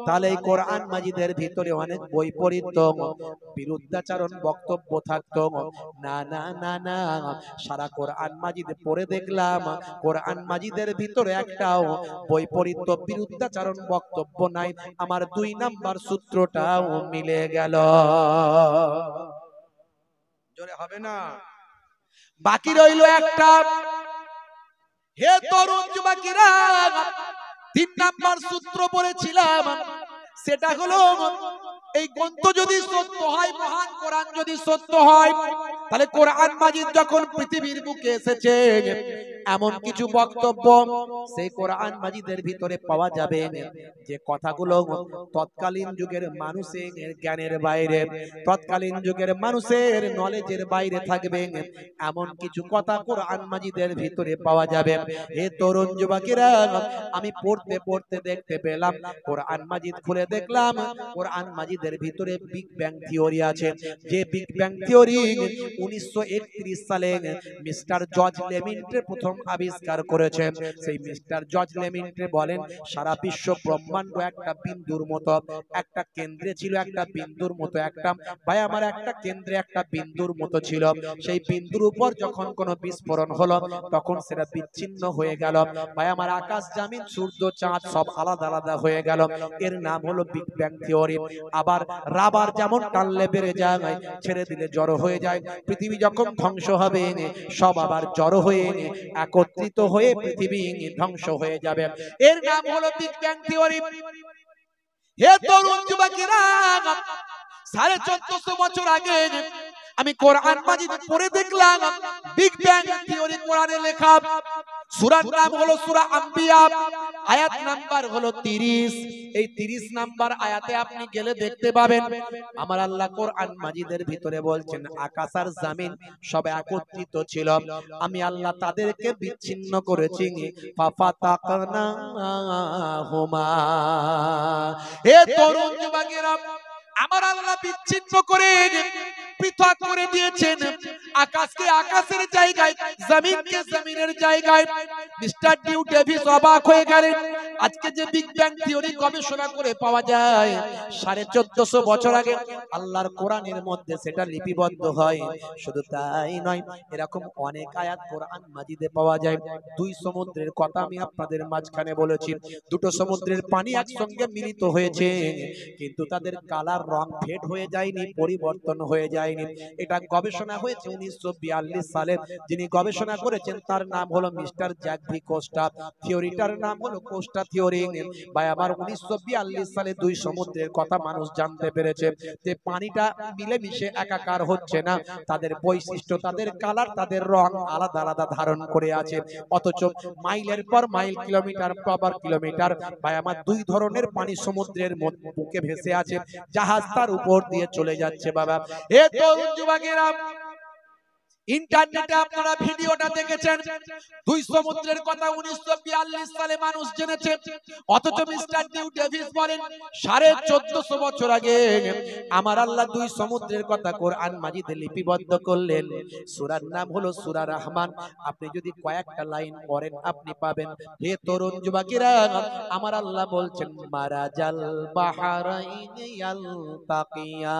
তাহলে এই কোরআন মাজিদের ভিতরে অনেক বৈপরীত্য, বিরুদ্ধাচরণ বক্তব্য থাকতো। না না না না, সারা কোরআন মাজিদ পড়ে দেখলাম কোরআন মাজিদের ভিতরে একটাও বৈপরীত্য, বিরুদ্ধাচরণ বক্তব্য নাই। আমার 2 নাম্বার সূত্রটাও মিলে গেল। জোরে হবে না? বাকি রইল একটা। হে তরুণ যুবকেরা, 3 নাম্বার সূত্র বলেছিলাম, সেটা হলো এই গ্রন্থ যদি সত্য হয়, মহান কোরআন যদি সত্য হয়, তাহলে কোরআন মাজিদ যখন পৃথিবীর বুকে এসেছে, এমন কিছু বক্তব্য সেই কোরআন মাজিদের ভিতরে পাওয়া যাবে যে কথাগুলো তৎকালীন যুগের মানুষের জ্ঞানের বাইরে, তৎকালীন যুগের মানুষের নলেজের বাইরে থাকবে। এমন কিছু কথা কোরআন মাজিদের ভিতরে পাওয়া যাবে। হে তরুণ যুবকেরা, আমি পড়তে পড়তে দেখতে পেলাম, কোরআন মাজিদ খুলে দেখলাম কোরআন মাজিদের ভিতরে বিগ ব্যাং থিওরি আছে। যে বিগ ব্যাং থিওরি 1931 সালে মিস্টার জর্জ লেমিন্টে প্রথম আবিষ্কার করেছেন। সেই মিস্টার জর্জ লেমিন্টে বলেন, সারা বিশ্ব ব্রহ্মাণ্ড একটা বিন্দুর মতো, একটা কেন্দ্রে ছিল একটা বিন্দুর মতো, একটা ভাই আমার একটা কেন্দ্রে একটা বিন্দুর মতো ছিল। সেই বিন্দুর উপর যখন কোনো বিস্ফোরণ হলো, তখন সেটা বিচ্ছিন্ন হয়ে গেল। ভাই আমার আকাশ জমিন সূর্য চাঁদ সব আলাদা আলাদা হয়ে গেল। এর নাম হলো বিগ ব্যাং থিওরি। আবার রাবার যেমন টানলে বেড়ে যায়, ছেড়ে দিলে জড়ো হয়ে যায়, পৃথিবী যখন ধ্বংস হবে সব আবার জড়ো হয়ে একত্রিত হয়ে পৃথিবী ধ্বংস হয়ে যাবে। এর নাম হলো বিগ ব্যাং থিওরি। হে তরুণ যুবকেরা, 1450 বছর আগে আমি কোরআন মাজিদ পড়ে দেখলাম বিগ ব্যাং থিওরি কোরআনে লেখা। সূরার নাম হলো সূরা আম্বিয়া, আয়াত নাম্বার হলো 30। এই 30 নাম্বার আয়াতে আপনি গেলে দেখতে পাবেন আমার আল্লাহ কোরআন মাজিদের ভিতরে বলছেন, আকাশ আর জমিন সব একত্রিত ছিল, আমি আল্লাহ তাদেরকে বিচ্ছিন্ন করেছি। ফাফাতাকনাহুমা। হে তরুণ যুবকেরা, আমার আল্লাহ বিচ্ছিন্ন করে পৃথক করে দিয়েছেন। আকাশকে আকাশের জায়গায়, জমিনকে জমিনের জায়গায়। মিস্টার নিউ ডেভিস অবাক হয়ে গেলেন। আজকে যে বিগ ব্যাং থিওরি গবেষণা করে পাওয়া যায়, 1450 বছর আগে আল্লাহর কোরআনের মধ্যে সেটা লিপিবদ্ধ হয়। শুধু তাই নয়, এরকম অনেক আয়াত কোরআন মাজিদে পাওয়া যায়। 2 সমুদ্রের কথা আমি আপনাদের মাঝখানে বলেছি। 2টো সমুদ্রের পানি একসঙ্গে মিলিত হয়েছে, কিন্তু তাদের কালার রং ফেড হয়ে যায়নি, পরিবর্তন হয়ে যায়নি। এটা গবেষণা হয়েছে 1942 সালে। যিনি গবেষণা করেছেন তার নাম হলো মিস্টার জ্যাক ভি কোস্টা। থিওরিটার নাম হলো কোস্টা থিওরি। ভাই আমার 1942 সালে 2 সমুদ্রের কথা মানুষ জানতে পেরেছে যে পানিটা মিলেমিশে একাকার হচ্ছে না, তাদের বৈশিষ্ট্য, তাদের কালার, তাদের রং আলাদা আলাদা ধারণ করে আছে। অথচ মাইলের পর মাইল, কিলোমিটার পর কিলোমিটার ভাই আমার 2 ধরনের পানি সমুদ্রের বুকে ভেসে আছে, জাহাজ তার উপর দিয়ে চলে যাচ্ছে। বাবা এ তরুণ যুবকেরা, ইন্টারনেটে আপনারা ভিডিওটা দেখেছেন, 2 সমুদ্রের কথা 1942 সালে মানুষ জেনেছে। অথচ মিস্টার নিউ ডেভিস বলেন 1450 বছর আগে আমার আল্লাহ 2 সমুদ্রের কথা কোরআন মাজিদে লিপিবদ্ধ করলেন। সূরার নাম হলো সূরা রহমান। আপনি যদি কয়েকটা লাইন পড়েন আপনি পাবেন। হে তরুণ যুবকেরা, আমার আল্লাহ বলছেন, মারাজাল বাহরাইনি ইয়ালতাকিয়ান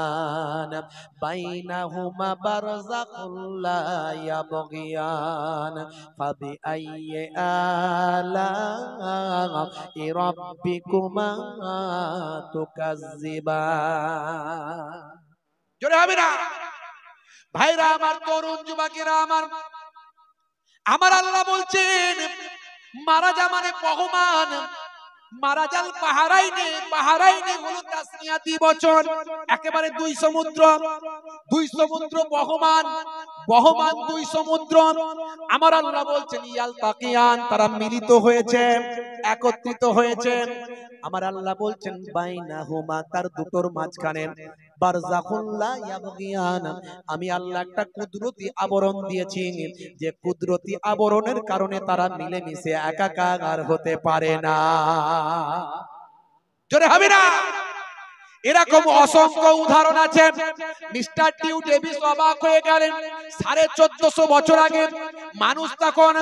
বাইনাহুমা বারযাকুল লা لا يبغيان فبأي آلاء ربكما تكذبان জোরে হবে না ভাইরা আমার তরুণ যুবকেরা আমার আমার আল্লাহ বলছেন মারা যা মানে বহমান মারাজাল পাহারাইনে হলো তাসনিয়া দ্বিবচন একেবারে দুই সমুদ্র বহমান দুই সমুদ্র আমার আল্লাহ বলছেন ইয়ালতাকিয়ান তারা মিলিত হয়েছে একত্রিত হয়েছে আমার আল্লাহ বলছেন বাইনাহুমা তার দুটোর মাঝখানে বারযাখুন লা ইয়াবগিয়ান আমি আল্লাহ একটা কুদরতি আবরণ দিয়েছি যে কুদরতি আবরণের কারণে তারা মিলেমিশে একাকার হতে পারে না জোরে হবে না এরকম অসংখ্য উদাহরণ আছে মিস্টার টিউ ডেভিস অবাক হয়ে গেলেন 1450 বছর আগে মানুষ তখন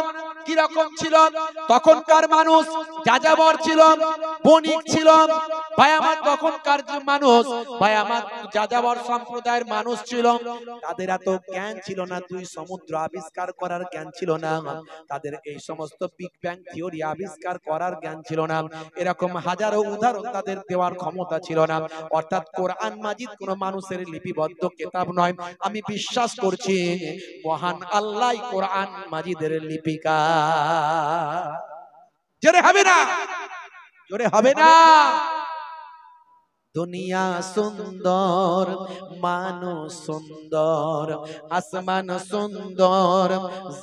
কি রকম ছিল তখনকার মানুষ যাযাবর ছিল বণিক ছিল ভাই আমার তখনকার যে মানুষ ভাই আমার যাযাবর সম্প্রদায়ের মানুষ ছিল তাদের এত জ্ঞান ছিল না দুই সমুদ্র আবিষ্কার করার জ্ঞান ছিল না তাদের এই সমস্ত বিগ ব্যাং থিওরি আবিষ্কার করার জ্ঞান ছিল না এরকম হাজারো উদাহরণ তাদের দেওয়ার ক্ষমতা ছিল না অর্থাৎ কোরআন মাজিদ কোন মানুষের লিপিবদ্ধ কিতাব নয় আমি বিশ্বাস করছি মহান আল্লাহ কোরআন মাজিদের লিপিকার জোরে হবে না দুনিয়া সুন্দর মানুষ সুন্দর আসমান সুন্দর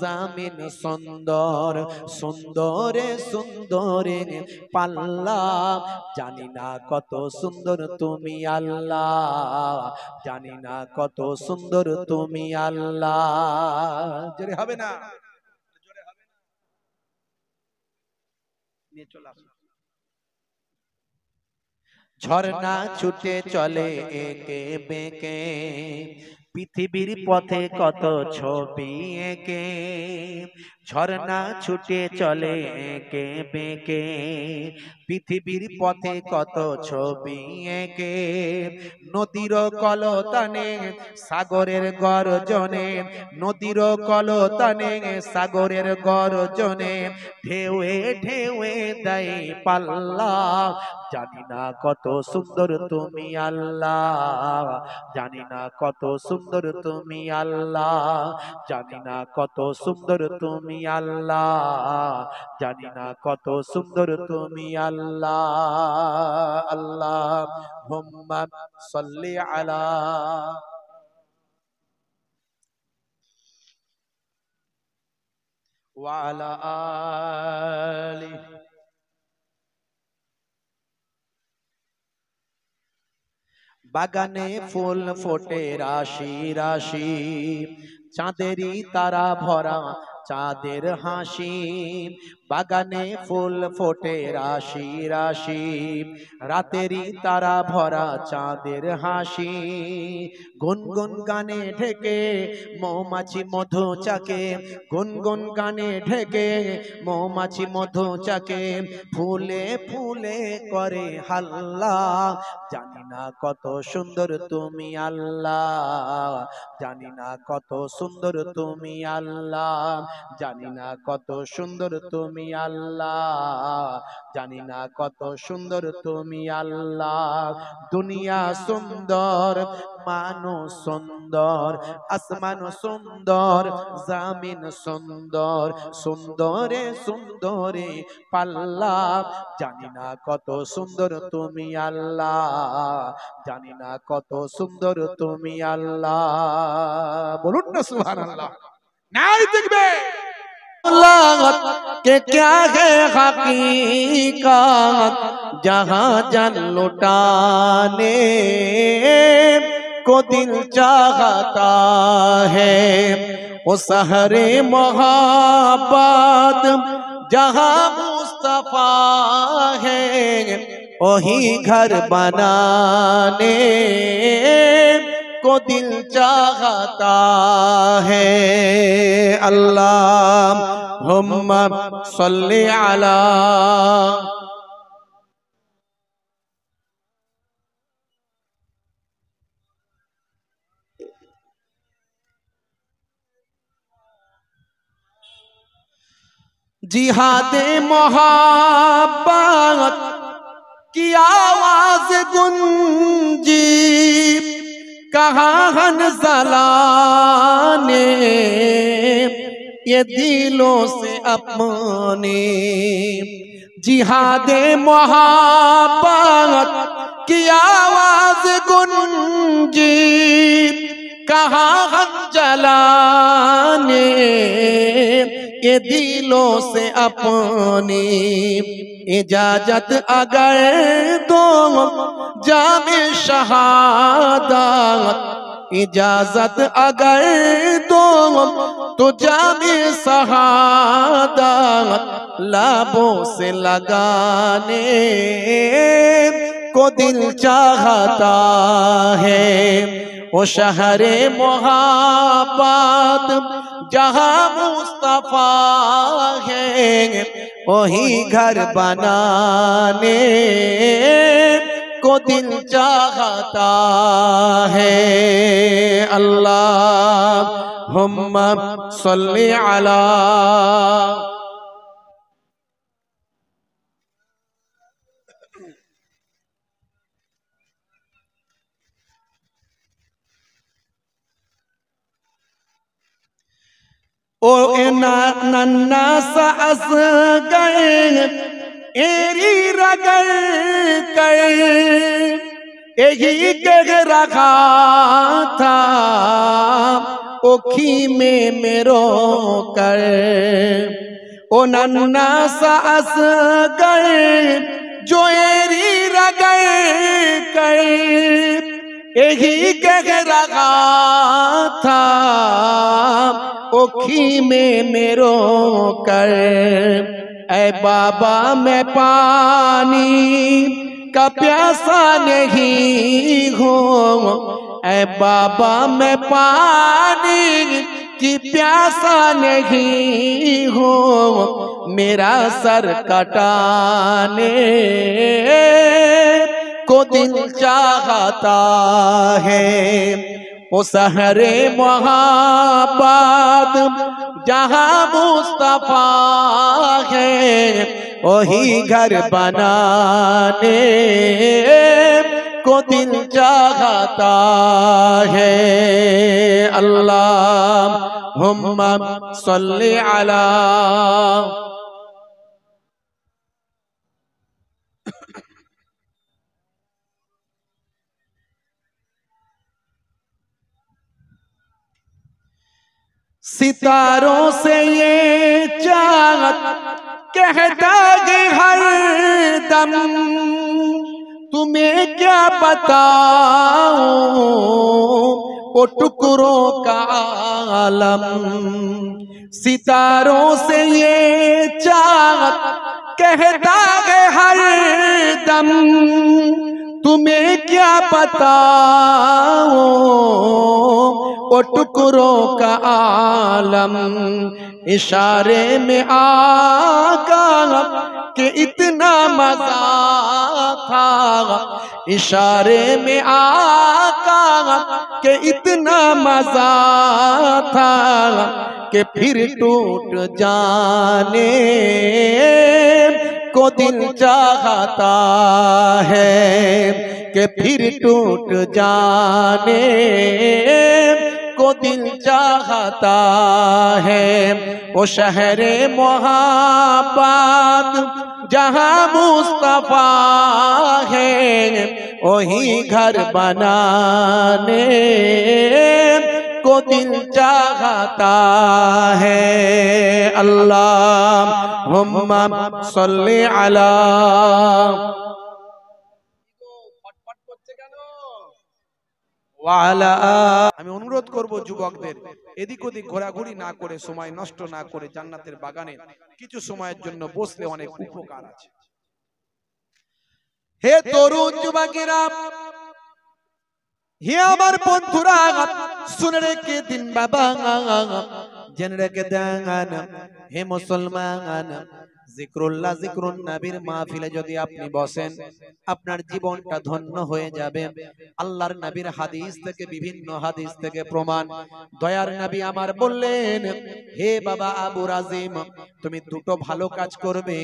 জামিন সুন্দর সুন্দরে সুন্দরে পাল্লা জানি না কত সুন্দর তুমি আল্লাহ জানি না কত সুন্দর তুমি আল্লাহ জোরে হবে না নিয়ে চলে আসো ঝর্ণা ছুটে চলে একে বেঁকে পৃথিবীর পথে কত ছবি এঁকে ঝর্ণা ছুটে চলে একে বেঁকে পৃথিবীর পথে কত ছবি এঁকে নদীর কলতানে সাগরের গর্জনে নদীর কলতানে সাগরের গর্জনে ঢেউয়ে ঢেউয়ে দেয় পাল্লা জানি না কত সুন্দর তুমি আল্লাহ জানি না কত সুন্দর তুমি আল্লাহ জানি না কত সুন্দর তুমি আল্লাহ জানি না কত সুন্দর তুমি আল্লাহ আল্লাহুম্মা সাল্লি আলা ওয়া আলা আলি বাগানে ফুল ফোটে রাশি রাশি চাঁদেরই তারা ভরা চাঁদের হাসি বাগানে ফুল ফোটে রাশি রাশি রাতেরই তারা ভরা চাঁদের হাসি গুনগুন গানে ঢেকে মৌমাছি মধু চাকে গুনগুন গানে ঢেকে মৌমাছি মধু চাকে ফুলে ফুলে করে হাল্লা জানি না কত সুন্দর তুমি আল্লাহ জানি না কত সুন্দর তুমি আল্লাহ জানি না কত সুন্দর তুমি আল্লাহ জানি না কত সুন্দর তুমি আল্লাহ দুনিয়া সুন্দর মানুষ সুন্দর আসমান সুন্দর জামিন সুন্দর সুন্দরে সুন্দরে পাল্লা জানি না কত সুন্দর তুমি আল্লাহ জানি না কত সুন্দর তুমি আল্লাহ বলুন না সুবহানাল্লাহ नारे देखबे के क्या है हकीकत जहां जन लुटाने को दिल चाहता है वो सहरे मोहब्बत जहां मुस्तफा है वही घर बनाने को दिल चाहता है अल्लाहुम्मा सल्ली अला जिहादे मोहब्बत की आवाज गुंजी, कहाँ हंज़ला ने ये दिलों से अपने। जिहादे मोहब्बत की आवाज गुंजी, कहाँ हंज़ला ने ये दिलों से अपनी। इजाजत अगर दो जामे शहादत, इजाजत अगर दो तो जामे शहादत, लबों से लगाने को दिल चाहता है। वो शहरे मोहब्बत जहाँ मुस्तफा है, वही घर बनाने को दिल चाहता है। अल्लाहुम्मा सल्ली अला। ओ नन्ना सा असगर एरी रगड़ कर यही कह रखा था, ओखी में मेरो कर। ओ नन्ना सा असगर जो एरी रगड़ कर यही कह रखा था, ओखी में मेरो कर। ऐ बाबा मैं पानी का प्यासा नहीं हूँ, ऐ बाबा मैं पानी की प्यासा नहीं हूँ। मेरा सर कटाने को दिल चाहता है। वो सहरे मोहब्बत जहाँ मुस्तफा है, वही घर बनाने को दिल चाहता है। अल्लाहुम्मा सल्ली अला। सितारों से ये चाहत कहता है हर दम, तुम्हें क्या बताऊं वो टुकड़ों का आलम। सितारों से ये चाहत कहता है हर दम, तुम्हें क्या बताऊं वो टुकड़ों का आलम। इशारे में आका कि इतना मजा था, इशारे में आका कि इतना मजा था, कि फिर टूट जाने को दिल चाहता है, कि फिर टूट जाने को दिल चाहता है। वो शहरे मोहब्बत जहाँ मुस्तफा है, वही घर बनाने को दिल चाहता है। अल्लाहुम्मा सल्ली अला। আমি অনুরোধ করব যুবকদের এদিক ওদিক ঘোরাঘুরি না করে, সময় নষ্ট না করে জান্নাতের বাগানে কিছু সময়ের জন্য বসলে অনেক উপকার আছে। হে তরুণ যুবকেরা, হে আমার বন্ধুরা, শুনে রেখে দিন বাবা, জেনে রেখে দেন হে মুসলমান, জিক্রুল্লাহ জিক্রুন নবীর মাহফিলে যদি আপনি বসেন, আপনার জীবনটা ধন্য হয়ে যাবে। আল্লাহর নবীর হাদিস থেকে, বিভিন্ন হাদিস থেকে প্রমাণ। দয়ার নবী আমার বললেন, হে বাবা আবু রাজিম, তুমি দুটো ভালো কাজ করবে।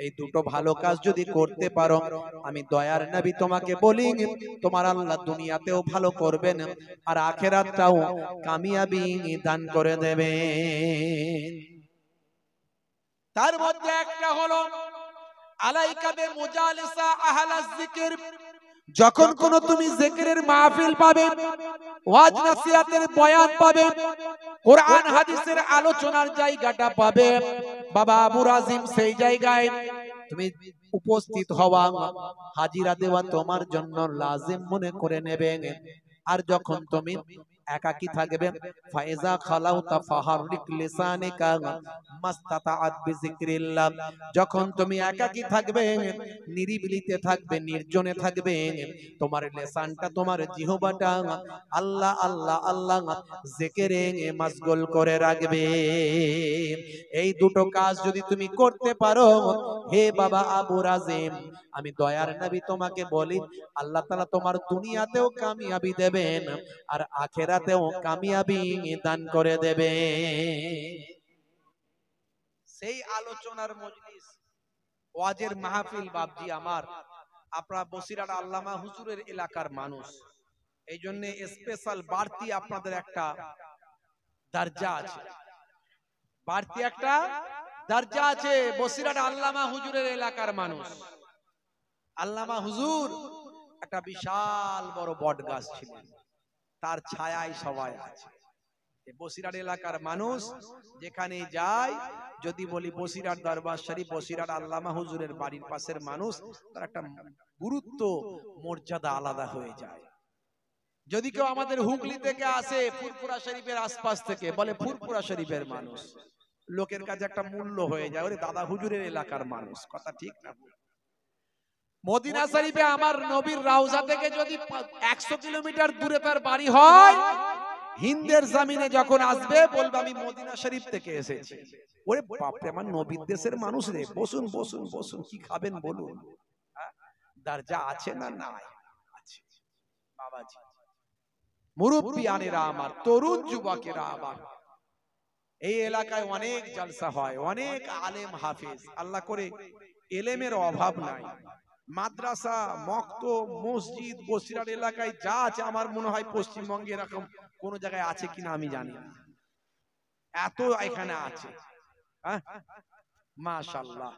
এই দুটো ভালো কাজ যদি করতে পারো, আমি দয়ার নবী তোমাকে বলি, তোমার আল্লাহ দুনিয়াতেও ভালো করবেন আর আখিরাতটাও কামিয়াবি দান করে দেবেন। তার মধ্যে একটা হলো আলাইকা বে মুজালিসা আহলাজ যিকির। যখন কোন তুমি জিকিরের মাহফিল পাবে, ওয়াজ নসিহতের বয়ান পাবে, কোরআন হাদিসের আলোচনার জায়গাটা পাবে, বাবা আবু রাজিম সেই জায়গায় তুমি উপস্থিত হওয়া, হাজিরা দেওয়া তোমার জন্য লাজিম মনে করে নেবে। আর যখন তুমি একাকী থাকবে, ফাইজা খালাউতা ফাহারিক লিসানিকা মাস্তাতাআত বিযিকরিল্লাহ। যখন তুমি একাকী থাকবে, নিরিবিলিতে থাকবে, নির্জনে থাকবে, তোমার লিসানটা, তোমার জিহ্বাটা আল্লাহ আল্লাহ আল্লাহ জিকিরে মাশগুল করে রাখবে। এই দুটো কাজ যদি তুমি করতে পারো, হে বাবা আবু রাজিম, আমি দয়ার নবী তোমাকে বলি, আল্লাহ তাআলা তোমার দুনিয়াতেও কামিয়াবি দেবেন আর আখিরাতেও কামিয়াবি দান করে দেবে। সেই আলোচনার মজলিস, ওয়াজের মাহফিল বাপজি আমার, আপনারা বসিরহাট আল্লামা হুজুরের এলাকার মানুষ, এই জন্য স্পেশাল বাড়তি আপনাদের একটা দরজা আছে, বাড়তি একটা দরজা আছে। বসিরহাট আল্লামা হুজুরের এলাকার মানুষ, আল্লামা হুজুর একটা বিশাল বড় বট গাছ ছিলেন, তার ছায়ায় সবাই আছে। বসিরহাট এলাকার মানুষ যেখানে যায়, যদি বলি বসিরহাট দরবার শরীফ, বসিরহাট আল্লামা হুজুরের বাড়ির পাশের মানুষ, তার একটা গুরুত্ব মর্যাদা আলাদা হয়ে যায়। যদি কেউ আমাদের হুগলি থেকে আসে, ফুরফুরা শরীফের আশপাশ থেকে, বলে ফুরফুরা শরীফের মানুষ, লোকের কাছে একটা মূল্য হয়ে যায়, ওরে দাদা হুজুরের এলাকার মানুষ। কথা ঠিক না? মদিনা শরীফে আমার নবীর রওজা থেকে যদি 100 কিলোমিটার দূরে তার বাড়ি হয়, হিন্দের জমিনে যখন আসবে বলবে আমি মদিনা শরীফ থেকে এসেছি। ওরে বাপরে, আমার নবীর দেশের মানুষ রে, বসুন বসুন বসুন, কি খাবেন বলুন। দরজা আছে না? নাই, আছে। বাবাজি, মুরব্বিয়ানেরা আমার, তরুণ যুবকেরা আমার, এই এলাকায় অনেক জলসা হয়, অনেক আলেম হাফেজ, আল্লাহ করে এলেমের অভাব নাই। মাদ্রাসা, মক্তব, মসজিদ বসিরহাট এলাকায় যা আছে, আমার মনে হয় পশ্চিমবঙ্গে এরকম কোন জায়গায় আছে কিনা আমি জানি না, এত এখানে আছে। মাশাআল্লাহ,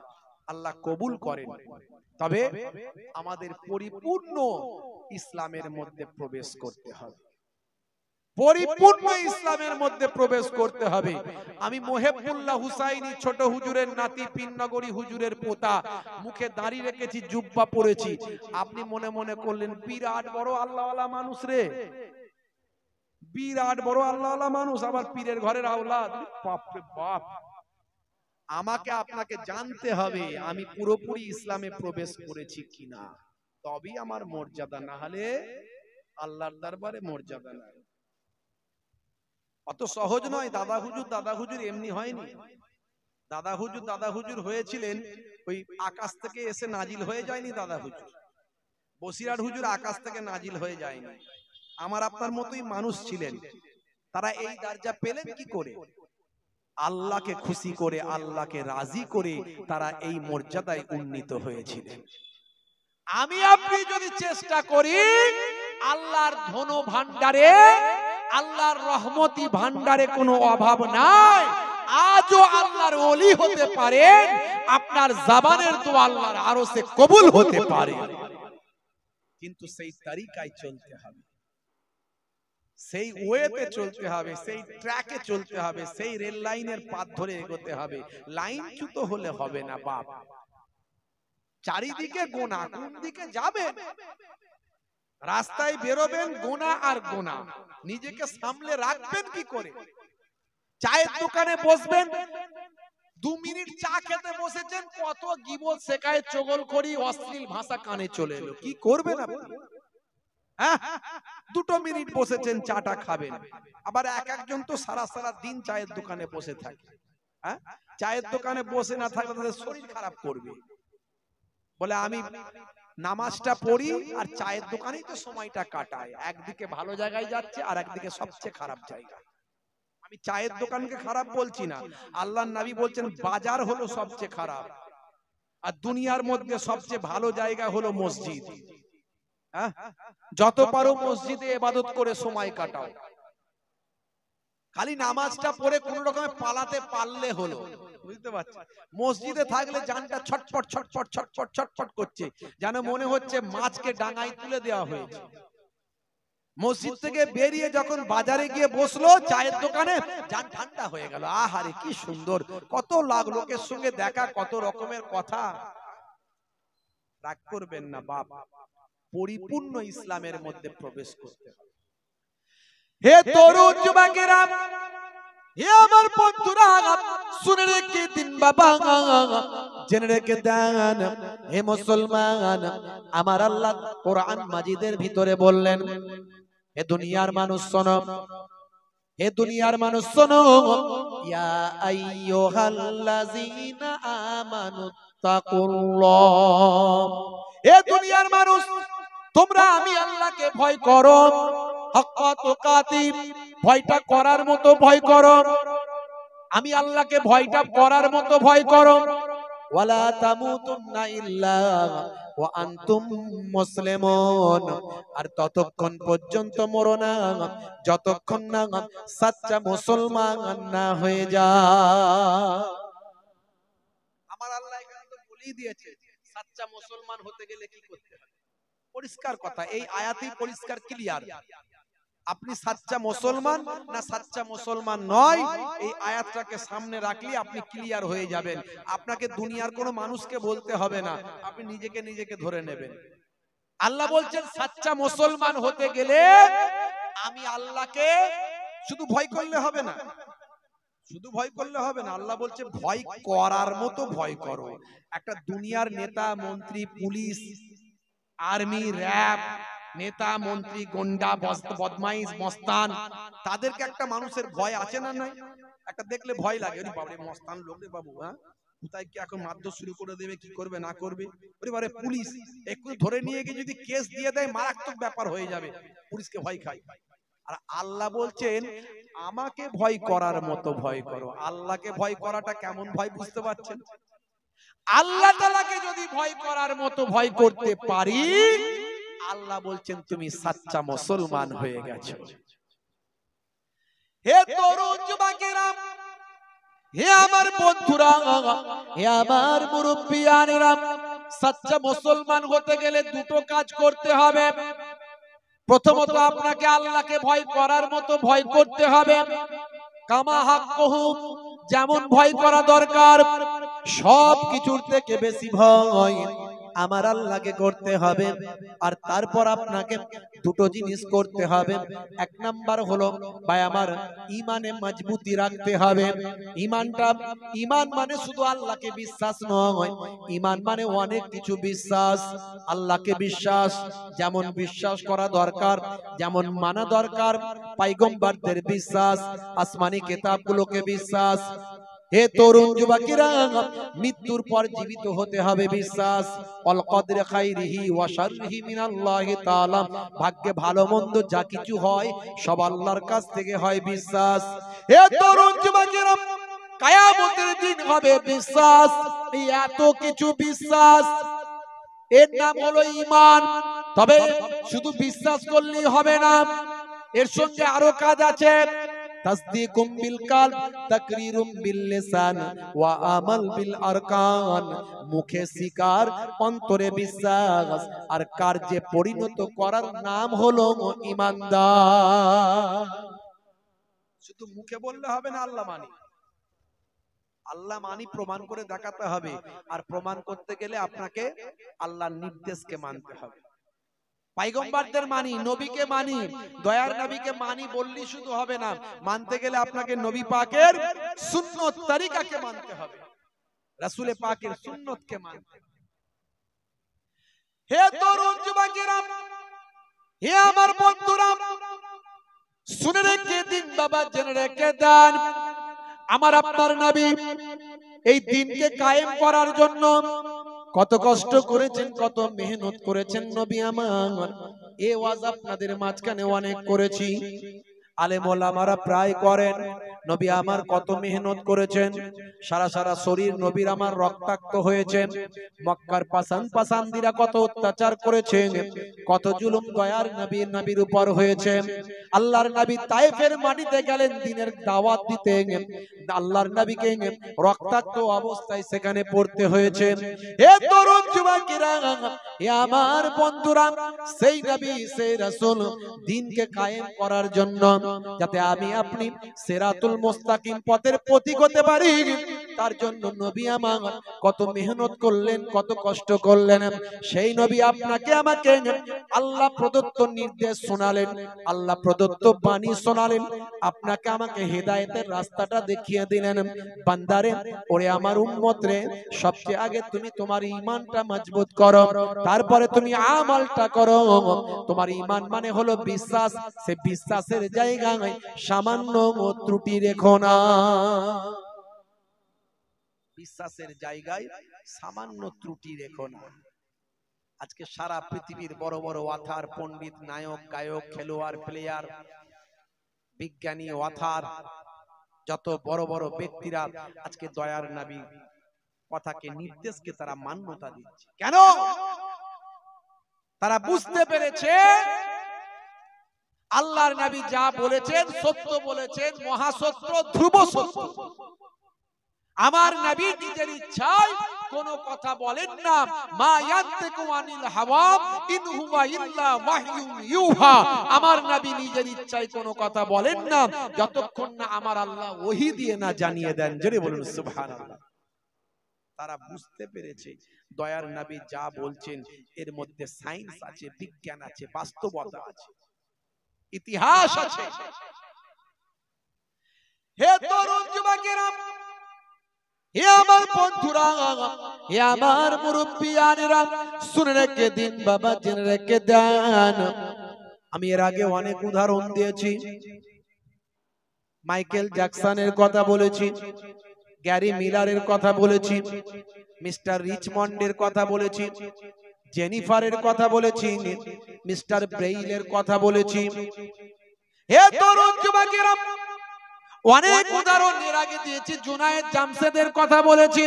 আল্লাহ কবুল করেন। তবে আমাদের পরিপূর্ণ ইসলামের মধ্যে প্রবেশ করতে হবে, পরিপূর্ণ ইসলামের মধ্যে প্রবেশ করতে হবে। আমি মোহেবুল্লাহ হুসাইনি ছোট হুজুরের নাতি, পিননগরী হুজুরের পোতা, মুখে দাড়ি রেখেছি, জুব্বা পরেছি। আপনি মনে মনে করলেন বিরাট বড় আল্লাহওয়ালা মানুষ রে, বিরাট বড় আল্লাহওয়ালা মানুষ, আবার পীরের ঘরের আওলাদ। বাপ রে বাপ, আমাকে আপনাকে জানতে হবে আমি পুরোপুরি ইসলামে প্রবেশ করেছি কিনা, তবেই আমার মর্যাদা, না হলে আল্লাহর দরবারে মর্যাদা নাই। অত সহজ নয়। দাদা হুজুর এমনি হয়নি। দাদা হুজুর হয়েছিলেন, ওই আকাশ থেকে এসে নাজিল হয়ে যায়নি দাদা হুজুর। বসিরহাট হুজুর আকাশ থেকে নাজিল হয়ে যায়নি, আমার আপনার মতোই মানুষ ছিলেন। তারা এই দরজা পেলেন কি করে? আল্লাহকে খুশি করে, আল্লাহকে রাজি করে তারা এই মর্যাদায় উন্নীত হয়েছিলেন। আমি আপনি যদি চেষ্টা করি, আল্লাহর ধন ভান্ডারে, আল্লাহর রহমতি ভান্ডারে কোনো অভাব নাই। আজও আল্লাহর ওলি হতে পারেন, আপনার জবানের তো আল্লাহর আরশে কবুল হতে পারে, কিন্তু সেই তরিকায় চলতে হবে, সেই ওয়েতে চলতে হবে, সেই ট্র্যাকে চলতে হবে, সেই রেল লাইনের পাত ধরে এগোতে হবে। লাইনচ্যুত হলে হবে না বাপ। চারিদিকে গোনা, কোন দিকে যাবেন? রাস্তায় বেরোবেন, গোনা আর গোনা, নিজেকে সামলে রাখবেন কি করে? চায়ের দোকানে বসবেন, 2 মিনিট চা খেতে বসেছেন, কত গীবত শেখায়, চগলখড়ি, অশ্লীল ভাষা কানে চলে এলো, কি করবেন আপনি? 2 মিনিট বসেছেন, চাটা খাবেন। আবার এক একজন তো সারা সারা দিন চায়ের দোকানে বসে থাকে। চায়ের দোকানে বসে না থাকলে তাদের শরীর খারাপ করবে, বলে আমি নামাজটা পড়ি আর চায়ের দোকানেই তো সময়টা কাটায়, একদিকে ভালো জায়গায় যাচ্ছে আর একদিকে সবচেয়ে খারাপ জায়গা। আমি চায়ের দোকানকে খারাপ বলছি না, আল্লাহর নবী বলছেন বাজার হলো সবচেয়ে খারাপ, আর দুনিয়ার মধ্যে সবচেয়ে ভালো জায়গা হলো মসজিদ। হ্যাঁ, যত পারো মসজিদে ইবাদত করে সময় কাটাও, খালি নামাজটা পড়ে কোন রকমে পালাতে পারলে হলো, বুঝতে পারছেন? মসজিদে থাকলে জানটা ছটফট ছটফট ছটফট ছটফট করছে, যেন মনে হচ্ছে মাছকে ডাঙায় তুলে দেওয়া হয়েছে। মসজিদ থেকে বেরিয়ে যখন বাজারে গিয়ে বসলো চায়ের দোকানে, জান ঠান্ডা হয়ে গেল। আহারে কি সুন্দর, কত লাখ লোকের সঙ্গে দেখা, কত রকমের কথা। রাগ করবেন না বাপ, পরিপূর্ণ ইসলামের মধ্যে প্রবেশ করতে হবে। হে তরুণ যুবকেরা, হে আমার বন্ধুরা, শুনে রেখে দিন বাবা, জেনে রেখে দেন হে মুসলমান, আমার আল্লাহ কোরআন মাজিদের ভিতরে বললেন, হে দুনিয়ার মানুষ শোনো, হে দুনিয়ার মানুষ শোনো, ইয়া আইয়ুহাল্লাযীনা আমানু তাকুল্লাহ, হে দুনিয়ার মানুষ তোমরা আমি আল্লাহকে ভয় করো, হাক্কা তুকাতি, ভয়টা করার মতো ভয় করো, আমি আল্লাহকে ভয়টা করার মতো ভয় করো, ওয়ালা তামুতুন্না ইল্লা ওয়া আনতুম মুসলিমুন, আর ততক্ষণ পর্যন্ত মরো না যতক্ষণ না সচ্চা মুসলমান না হয়ে যায়। আমার আল্লাহ এখানে তো বলেই দিয়েছে সচ্চা মুসলমান হতে গেলে কি করতে হবে, পরিষ্কার কথা, এই আয়াতেই পরিষ্কার ক্লিয়ার। আপনি সাচ্চা মুসলমান না সাচ্চা মুসলমান নয়, এই আয়াতটাকে সামনে রাখলে আপনি ক্লিয়ার হয়ে যাবেন। আপনাকে দুনিয়ার কোনো মানুষকে বলতে হবে না, আপনি নিজেকে ধরে নেবেন। আল্লাহ বলছেন সাচ্চা মুসলমান হতে গেলে আমি আল্লাহকে শুধু ভয় করলে হবে না, শুধু ভয় করলে হবে না, আল্লাহ বলছে ভয় করার মতো ভয় করো। একটা দুনিয়ার নেতা মন্ত্রী, পুলিশ, আর্মি, র‍্যাব, নেতা মন্ত্রী, গন্ডা, বদমাইশ, মস্তান, তাদেরকে একটা মানুষের ভয় আছে না নাই? একটা দেখলে ভয় লাগে, ওরে বাবা রে মস্তান লোক রে বাবু, হ্যাঁ কোথায় কি এখন মারধর শুরু করে দেবে, কি করবে না করবে। ওরে বাবা রে পুলিশ একটু ধরে নিয়ে গিয়ে যদি কেস দিয়ে দেয় মারাত্মক ব্যাপার হয়ে যাবে, পুলিশকে ভয় খায়। আর আল্লাহ বলছেন আমাকে ভয় করার মতো ভয় করো। আল্লাহকে ভয় করাটা কেমন ভয় বুঝতে পারছেন? আল্লাহ তাআলাকে যদি ভয় করার মতো ভয় করতে পারি, আল্লাহ বলছেন তুমি সাচ্চা মুসলমান হয়ে গেছো। হে তরুণ যুবকেরা, হে আমার বন্ধুরা, হে আমার মুরব্বিয়ানেরা, সাচ্চা মুসলমান হতে গেলে দুটো কাজ করতে হবে। প্রথমত আপনাকে আল্লাহকে ভয় করার মতো ভয় করতে হবে, কামা হাক্কুহু, যেমন ভয় করা দরকার, সব কিছুর থেকে বেশি ভয় আমার আল্লাহকে করতে হবে। আর তারপর আপনাকে দুটো জিনিস করতে হবে। এক নাম্বার হলো ভাই আমার ঈমানে মজবুতি রাখতে হবে। ঈমান মানে শুধু আল্লাহকে বিশ্বাস নয়, ঈমান মানে অনেক কিছু বিশ্বাস। আল্লাহকে বিশ্বাস যেমন বিশ্বাস করা দরকার, যেমন মানা দরকার, পয়গম্বরদের বিশ্বাস, আসমানি কিতাবগুলোকে বিশ্বাস। হে তরুণ যুবকেরা, মৃত্যুর পর জীবিত হতে হবে বিশ্বাস। অল কদরে খাইরিহি ওয়া শাররিহি মিনাল্লাহি তাআলা, ভাগ্যে ভালো মন্দ যা কিছু হয় সব আল্লাহর কাছ থেকে হয় বিশ্বাস। হে তরুণ যুবকেরা, কিয়ামতের দিন হবে বিশ্বাস। এই এত কিছু বিশ্বাস, এর নাম হলো ঈমান। তবে শুধু বিশ্বাস করলেই হবে না, এর সঙ্গে আরো কাজ আছে। তাসদীকুম বিল কলব, তাকরীরুম বিল লিসান, ওয়া আমাল বিল আরকান। মুখে স্বীকার, অন্তরে বিশ্বাস, আর কার্যে পরিণত করার নাম হলো ঈমানদার। শুধু মুখে বললে হবে না আল্লাহ মানি, আল্লাহ মানি প্রমাণ করে দেখাতে হবে। আর প্রমাণ করতে গেলে আপনাকে আল্লাহর নির্দেশকে মানতে হবে। পয়গম্বরদের মানি, নবীকে মানি, দয়ার নবীকে মানি বললি শুধু হবে না, মানতে গেলে আপনাকে নবী পাকের সুন্নত তরিকাকে মানতে হবে, রাসূল পাকের সুন্নতকে মানতে হবে। হে তরুণ যুবকেরা, হে আমার বন্ধুরা, শুনে রেখে দিন বাবা, জেনে রেখে দেন, আমার আপনার নবী এই দিনকে কায়েম করার জন্য কত কষ্ট করেছেন, কত মেহনত করেছেন নবী আমার। এই ওয়াজ আপনাদের মাঝখানে অনেক করেছি, আলেম ওলামারা প্রায় করেন। নবী আমার কত মেহনত করেছেন, সারা সারা শরীর নবীর আমার রক্তাক্ত হয়েছে। মক্কার পাসান্দিরা কত অত্যাচার করেছেন, কত জুলুম দয়ার নবীর উপর হয়েছে। আল্লাহর নবী তায়েফের মাটিতে গেলেন দিনের দাওয়াত দিতে, আল্লাহর নবীকে রক্তাক্ত অবস্থায় সেখানে পড়তে হয়েছে। হে তরুণ যুবকেরা, হে আমার বন্ধুরা, সেই নবী সেই রাসূল দ্বীনকে কায়েম করার জন্য, যাতে আমি আপনি সিরাতুল মুস্তাকিম পথের পথিক হতে পারি, তার জন্য নবী আমার কত মেহনত করলেন, কত কষ্ট করলেন। সেই নবী আপনাকে আমাকে আল্লাহ প্রদত্ত নির্দেশ শোনালেন, আল্লাহ প্রদত্ত বাণী শোনালেন, আপনাকে আমাকে হেদায়েতের রাস্তাটা দেখিয়ে দিলেন। বান্দারে, ওরে আমার উম্মত রে, সবচেয়ে আগে তুমি তোমার ঈমানটা মজবুত করো, তারপরে তুমি আমলটা করো। তোমার ঈমান মানে হলো বিশ্বাস, সে বিশ্বাসের জায়গায় সামান্য ত্রুটি রেখো না। বিশ্বাসের জায়গায় সামান্য ত্রুটি রেখো না। আজকে সারা পৃথিবীর বড় বড় ওয়াথার পণ্ডিত, নায়ক, গায়ক, খেলোয়াড়, প্লেয়ার, বিজ্ঞানী, ওয়াথার, যত বড় বড় ব্যক্তিরা আজকে দয়ার নবী কথাকে, নির্দেশকে তারা মান্যতা দিচ্ছে। কেন? তারা বুঝতে পেরেছে আল্লাহর নবী যা বলেছেন সত্য বলেছেন, মহাসত্য, ধ্রুব সত্য। আমার নবী নিজের ইচ্ছায় কোন কথা বলেন না, মা ইয়ান্তিকু আনিল হাওয়া ইন হুয়া ইল্লা ওয়াহয়ুন ইউহা। আমার নবী নিজের ইচ্ছায় কোন কথা বলেন না যতক্ষণ না আমার আল্লাহ ওহী দিয়ে না জানিয়ে দেন। জোরে বলুন সুবহানাল্লাহ। তারা বুঝতে পেরেছে দয়ার নবী যা বলছেন এর মধ্যে সায়েন্স আছে, বিজ্ঞান আছে, বাস্তবতা আছে, ইতিহাস আছে। হে তরুণ যুবকেরা, হে আমার বন্ধুরা, হে আমার মুরব্বিয়ানেরা, শুনে রেখে দিন বাবা, জেনে রেখে দেন। আমি এর আগে অনেক উদাহরণ দিয়েছি। মাইকেল জ্যাকসনের কথা বলেছি, গ্যারি মিলারের কথা বলেছি, মিস্টার রিচমন্ডের কথা বলেছি, জেনিফারের কথা বলেছি, মিস্টার ব্রেইলের কথা বলেছি। হে তরুণ যুবকেরা, অনেক উদাহরণ এর আগে দিয়েছি। জুনায়েদ জামশেদের কথা বলেছি,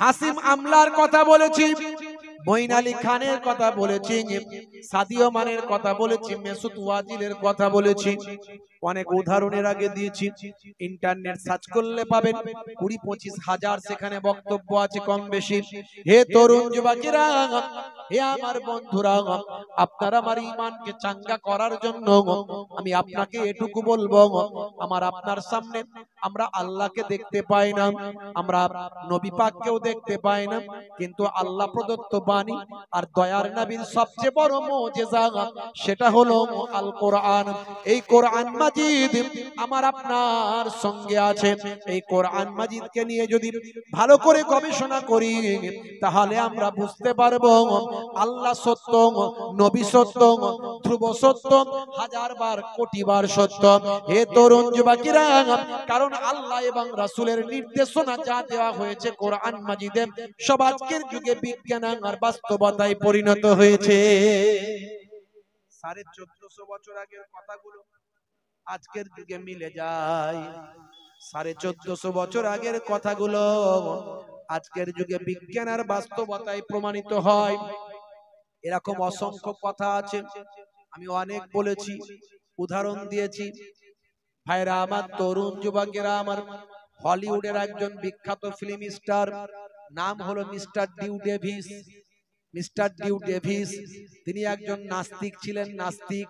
হাসিম আমলার কথা বলেছি, মঈন আলী খানের কথা বলেছি, সাদিও মানের কথা বলেছি, মেসুত ওয়াজিলের কথা বলেছি। অনেক উদাহরণের আগে দিয়েছি। ইন্টারনেট সার্চ করলে পাবেন 20-25 হাজার সেখানে বক্তব্য আছে কম বেশি। হে তরুণ যুবকেরা, হে আমার বন্ধুরা, আপনার আমার ঈমানকে চাঙ্গা করার জন্য আমি আপনাকে এটুকু বলবো, আমার আপনার সামনে আমরা আল্লাহকে দেখতে পাই না, আমরা নবী পাককেও দেখতে পাই না, কিন্তু আল্লাহ প্রদত্ত বাণী আর দয়ার নবীর সবচেয়ে বড় মুজিজা সেটা হলো আল কোরআন। এই কোরআন মাজিদ আমার আপনার সঙ্গে আছে। এই কোরআন মাজিদকে নিয়ে যদি ভালো করে গবেষণা করি তাহলে আমরা বুঝতে পারবো আল্লাহ সত্য, নবী সত্য, ধ্রুব সত্য, হাজারবার কোটিবার সত্য। হে তরুণ যুবকেরা, কারণ আল্লাহ এবং রাসূলের নির্দেশনা যা দেওয়া হয়েছে কোরআন মাজিদে, সব আজকের যুগে বিজ্ঞান আর বাস্তবতায় পরিণত হয়েছে। 1450 বছর আগের কথাগুলো আজকের যুগে মিলে যায়। 1450 বছর আগের কথাগুলো আজকের যুগে বিজ্ঞান আর বাস্তবতায় প্রমাণিত হয়। এরকম অসংখ্য কথা আছে, আমি অনেক বলেছি, উদাহরণ দিয়েছি। ভাইরা আমার, তরুণ যুবকেরা আমার, হলিউডের একজন বিখ্যাত ফিল্ম স্টার, নাম হলো mister Dew Davis. Mister Dew Davis তিনি একজন নাস্তিক ছিলেন। নাস্তিক।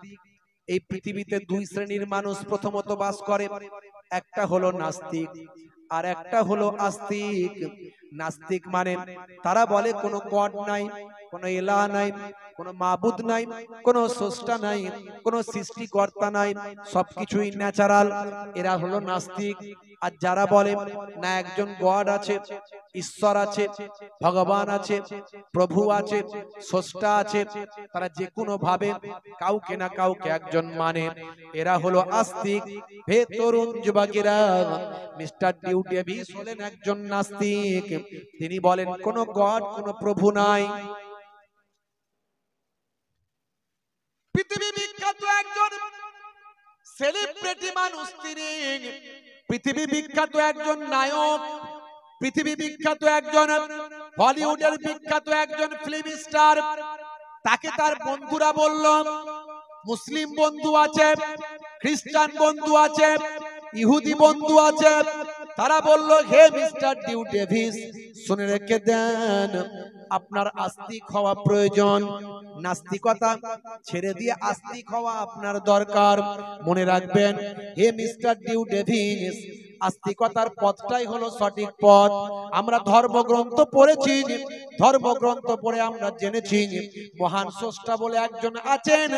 এই পৃথিবীতে দুই শ্রেণীর মানুষ প্রথমত বাস করে, একটা হলো নাস্তিক আর একটা হলো আস্তিক। নাস্তিক মানে তারা বলে কোনো গড নাই, কোনো ইলাহ নাই, কোনো মাবুদ নাই, কোনো স্রষ্টা নাই, কোনো সৃষ্টিকর্তা নাই, সবকিছুই ন্যাচারাল, এরা হলো নাস্তিক। আর যারা বলে না একজন গড আছে, ঈশ্বর আছে, ভগবান আছে, প্রভু আছে, স্রষ্টা আছে, তারা যে কোনো ভাবে কাউকে না কাউকে একজন মানে, এরা হলো আস্তিক। হে তরুণ যুবকেরা, মিস্টার ডিউ ডেভিস হলেন একজন নাস্তিক। তিনি বলেন কোন গড, কোন প্রভু নাই। পৃথিবী বিখ্যাত একজন সেলিব্রিটি মানুষ তিনি, পৃথিবী বিখ্যাত একজন নায়ক, পৃথিবী বিখ্যাত একজন হলিউডের বিখ্যাত একজন ফিল্ম স্টার। তাকে তার বন্ধুরা বলল, মুসলিম বন্ধু আছে, খ্রিস্টান বন্ধু আছে, ইহুদি বন্ধু আছে, তারা বলল হে মিস্টার ডিউ ডেভিস, শুনে রেখে দেন, আপনার আস্তিক হওয়া প্রয়োজন, নাস্তিকতা ছেড়ে দিয়ে আস্তিক হওয়া আপনার দরকার। মনে রাখবেন হে মিস্টার ডিউ ডেভিস, আস্তিকতার পথটাই হলো সঠিক পথ। আমরা ধর্মগ্রন্থ পড়েছি, ধর্মগ্রন্থ পড়ে আমরা জেনেছি মহান স্রষ্টা বলে একজন আছেন।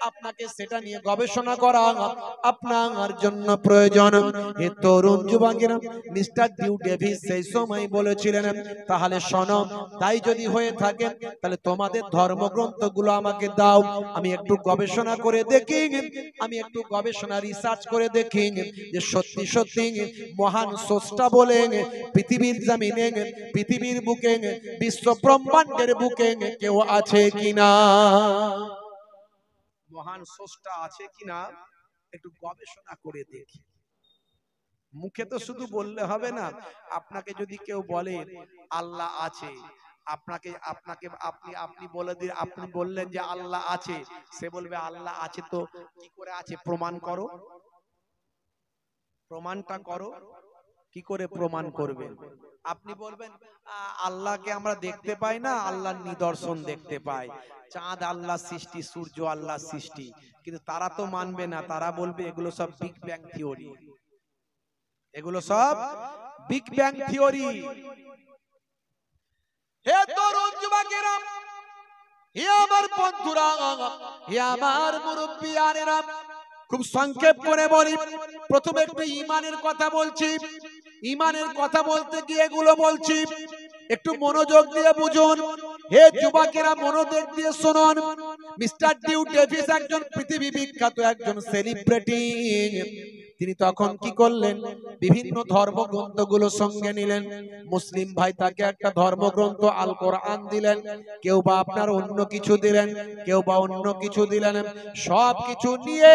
আপনাকে সেটা নিয়ে গবেষণা করা আপনার জন্য প্রয়োজন। হে তরুণ যুবকেরা, মিস্টার ডিউ ডেভিস সেই সময় বলেছিলেন তাহলে শোনো, তাই যদি হয়ে থাকে তাহলে তোমাদের ধর্মগ্রন্থগুলো আমাকে দাও, আমি একটু গবেষণা করে দেখি, আমি একটু গবেষণা রিসার্চ করে দেখি যে সত্যি সত্যি মহান স্রষ্টা বলে পৃথিবীর জমিনে, পৃথিবীর বুকে, বিশ্ব ব্রহ্মাণ্ডের বুকে কেউ আছে কিনা, মহান স্রষ্টা আছে কিনা একটু গবেষণা করে দেখি। মুখে তো শুধু বললে হবে না, আপনাকে যদি কেউ বলে আল্লাহ আছে, আপনাকে আপনাকে আপনি আপনি বলে দিন, আপনি বললেন যে আল্লাহ আছে, সে বলবে আল্লাহ আছে তো কি করে আছে, প্রমাণ করো, প্রমাণটা করো। কি করে প্রমাণ করবেন? আপনি বলবেন আল্লাহকে আমরা দেখতে পাই না, আল্লাহর নিদর্শন দেখতে পাই, চাঁদ আল্লাহ সৃষ্টি, সূর্য আল্লাহ সৃষ্টি, কিন্তু তারা তো মানবে না, তারা বলবে এগুলো সব বিগ ব্যাং থিওরি, এগুলো সব বিগ ব্যাং থিওরি। হে তরুণ যুবকেরা, হে আমার বন্ধুরা, হে আমার মুরব্বিয়ানেরা, খুব সংক্ষেপ করে বলি, প্রথমে একটু ঈমানের কথা বলছি। ঈমানের কথা বলতে গিয়ে এগুলো বলছি, একটু মনোযোগ দিয়ে বুঝুন। হে যুবকেরা, মনোযোগ দিয়ে শুনুন। মিস্টার ডিউ ডেভিস একজন পৃথিবী বিখ্যাত একজন সেলিব্রিটি। তিনি তখন কি করলেন, বিভিন্ন ধর্মগ্রন্থগুলো সঙ্গে নিলেন। মুসলিম ভাই তাকে একটা ধর্মগ্রন্থ আল কোরআন দিলেন, কেউ বা আপনার অন্য কিছু দিলেন, কেউ বা অন্য কিছু দিলেন, সব কিছু নিয়ে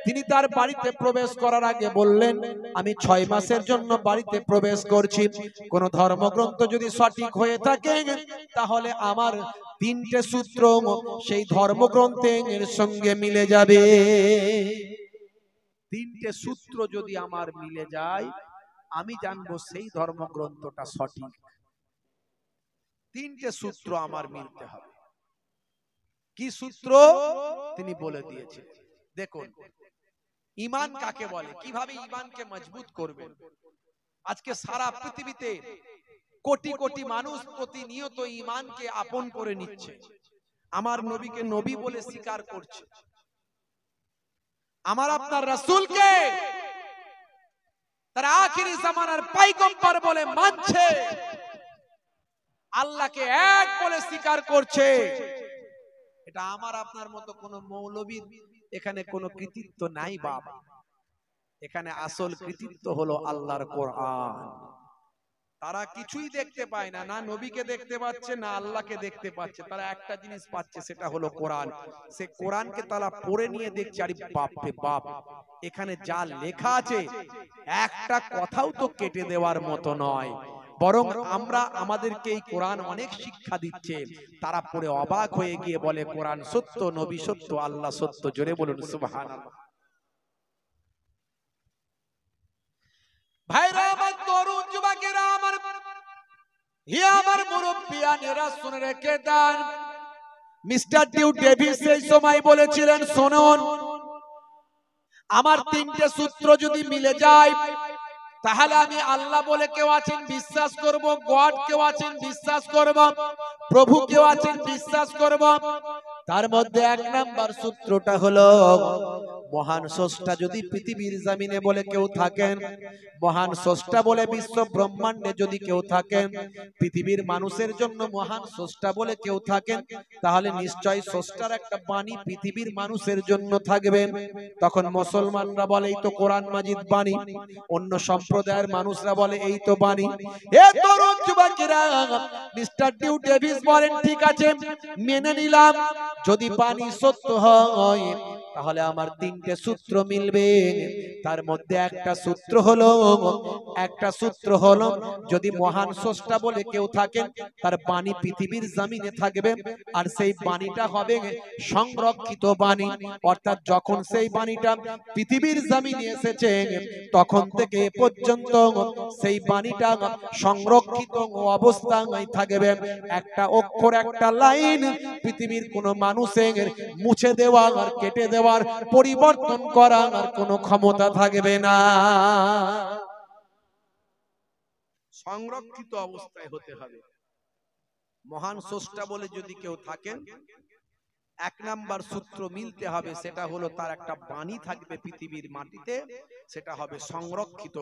তিনি তার বাড়িতে প্রবেশ করার আগে বললেন আমি 6 মাসের জন্য বাড়িতে প্রবেশ করছি, কোন ধর্মগ্রন্থ যদি সঠিক হয়ে থাকে তাহলে আমার 3টে সূত্র সেই ধর্মগ্রন্থের সঙ্গে মিলে যাবে। 3টে সূত্র যদি আমার মিলে যায় আমি জানবো সেই ধর্মগ্রন্থটা সঠিক। 3টে সূত্র আমার মিলতে হবে। কি সূত্র তিনি বলে দিয়েছেন, দেখুন ঈমান কাকে বলে, কিভাবে ঈমানকে মজবুত করবেন। আজকে সারা পৃথিবীতে কোটি কোটি মানুষ প্রতিনিয়ত ঈমানকে আপন করে নিচ্ছে, আমার নবীকে নবী বলে স্বীকার করছে, আমার আপনার রাসূলকে তার আখিরি জামানার পয়গম্বর বলে মানছে, আল্লাহকে এক বলে স্বীকার করছে। এটা আমার আপনার মতো কোন মৌলবীর এখানে কোনো কৃতিত্ব নাই বাবা, এখানে আসল কৃতিত্ব হলো আল্লাহর কোরআন। তারা কিছুই দেখতে পায় না, না নবীকে দেখতে পাচ্ছে, না আল্লাহকে দেখতে পাচ্ছে, তারা একটা জিনিস পাচ্ছে, সেটা হলো কোরআন। সে কোরআনকে তারা পড়ে নিয়ে দেখছে, আরে বাপ রে বাপ, এখানে যা লেখা আছে একটা কথাও তো কেটে দেওয়ার মতো নয়, বরং আমরা আমাদেরকে এই কোরআন অনেক শিক্ষা দিচ্ছে। তারা পড়ে অবাক হয়ে গিয়ে বলে কোরআন সত্য, নবী সত্য, আল্লাহ সত্য। জোরে বলুন সুবহানাল্লাহ। ভাইরা আমার, তরুণ যুবকেরা আমার, হে আমার মুরব্বিয়ানেরা শুনে রেখে দেন, মিস্টার ডিউ ডেভিস সেই সময় বলেছিলেন শুনুন, আমার 3টে সূত্র যদি মিলে যায় তাহলে আমি আল্লাহ বলে কেউ আছেন বিশ্বাস করব, গড কেউ আছেন বিশ্বাস করব, প্রভু কেউ আছেন বিশ্বাস করব। তার মধ্যে এক নাম্বার সূত্রটা হলো মহান স্রষ্টা যদি পৃথিবীর জমিনে বলে কেউ থাকেন, মহান স্রষ্টা বলে বিশ্ব ব্রহ্মাণ্ডে যদি কেউ থাকেন, পৃথিবীর মানুষের জন্য মহান স্রষ্টা বলে কেউ থাকেন, তাহলে নিশ্চয়ই স্রষ্টার একটা বাণী পৃথিবীর মানুষের জন্য থাকবে। তখন মুসলমানরা বলে এই তো কোরআন মাজিদ বাণী, অন্য সম্প্রদায়ের মানুষরা বলে এই তো বাণী। এ তরুণ যুবকেরা, মিস্টার ডিউ ডেভিস বলেন ঠিক আছে মেনে নিলাম, যদি বাণী সত্য হয় তাহলে আমার তিনটে সূত্র মিলবে। তার মধ্যে একটা সূত্র হলো যদি মহান স্রষ্টা বলে কেউ থাকেন, তার বাণী পৃথিবীর জমিনে থাকবে, আর সেই বাণীটা হবে সংরক্ষিত বাণী। অর্থাৎ যখন সেই বাণীটা পৃথিবীর জমিনে এসেছে তখন থেকে এ পর্যন্ত সেই বাণীটা সংরক্ষিত অবস্থায় থাকবে। একটা অক্ষর একটা লাইন পৃথিবীর কোনো মানুষের মুছে দেওয়া আর কেটে দেওয়ার পরিবর্তন করার আর কোনো ক্ষমতা থাকবে না। সংরক্ষিত অবস্থায় হতে হবে। মহান স্রষ্টা বলে যদি কেউ থাকেন, এক নাম্বার সূত্র মিলতে হবে, সেটা হলো তার একটা বাণী থাকবে পৃথিবীর মাটিতে, সেটা হবে সংরক্ষিত,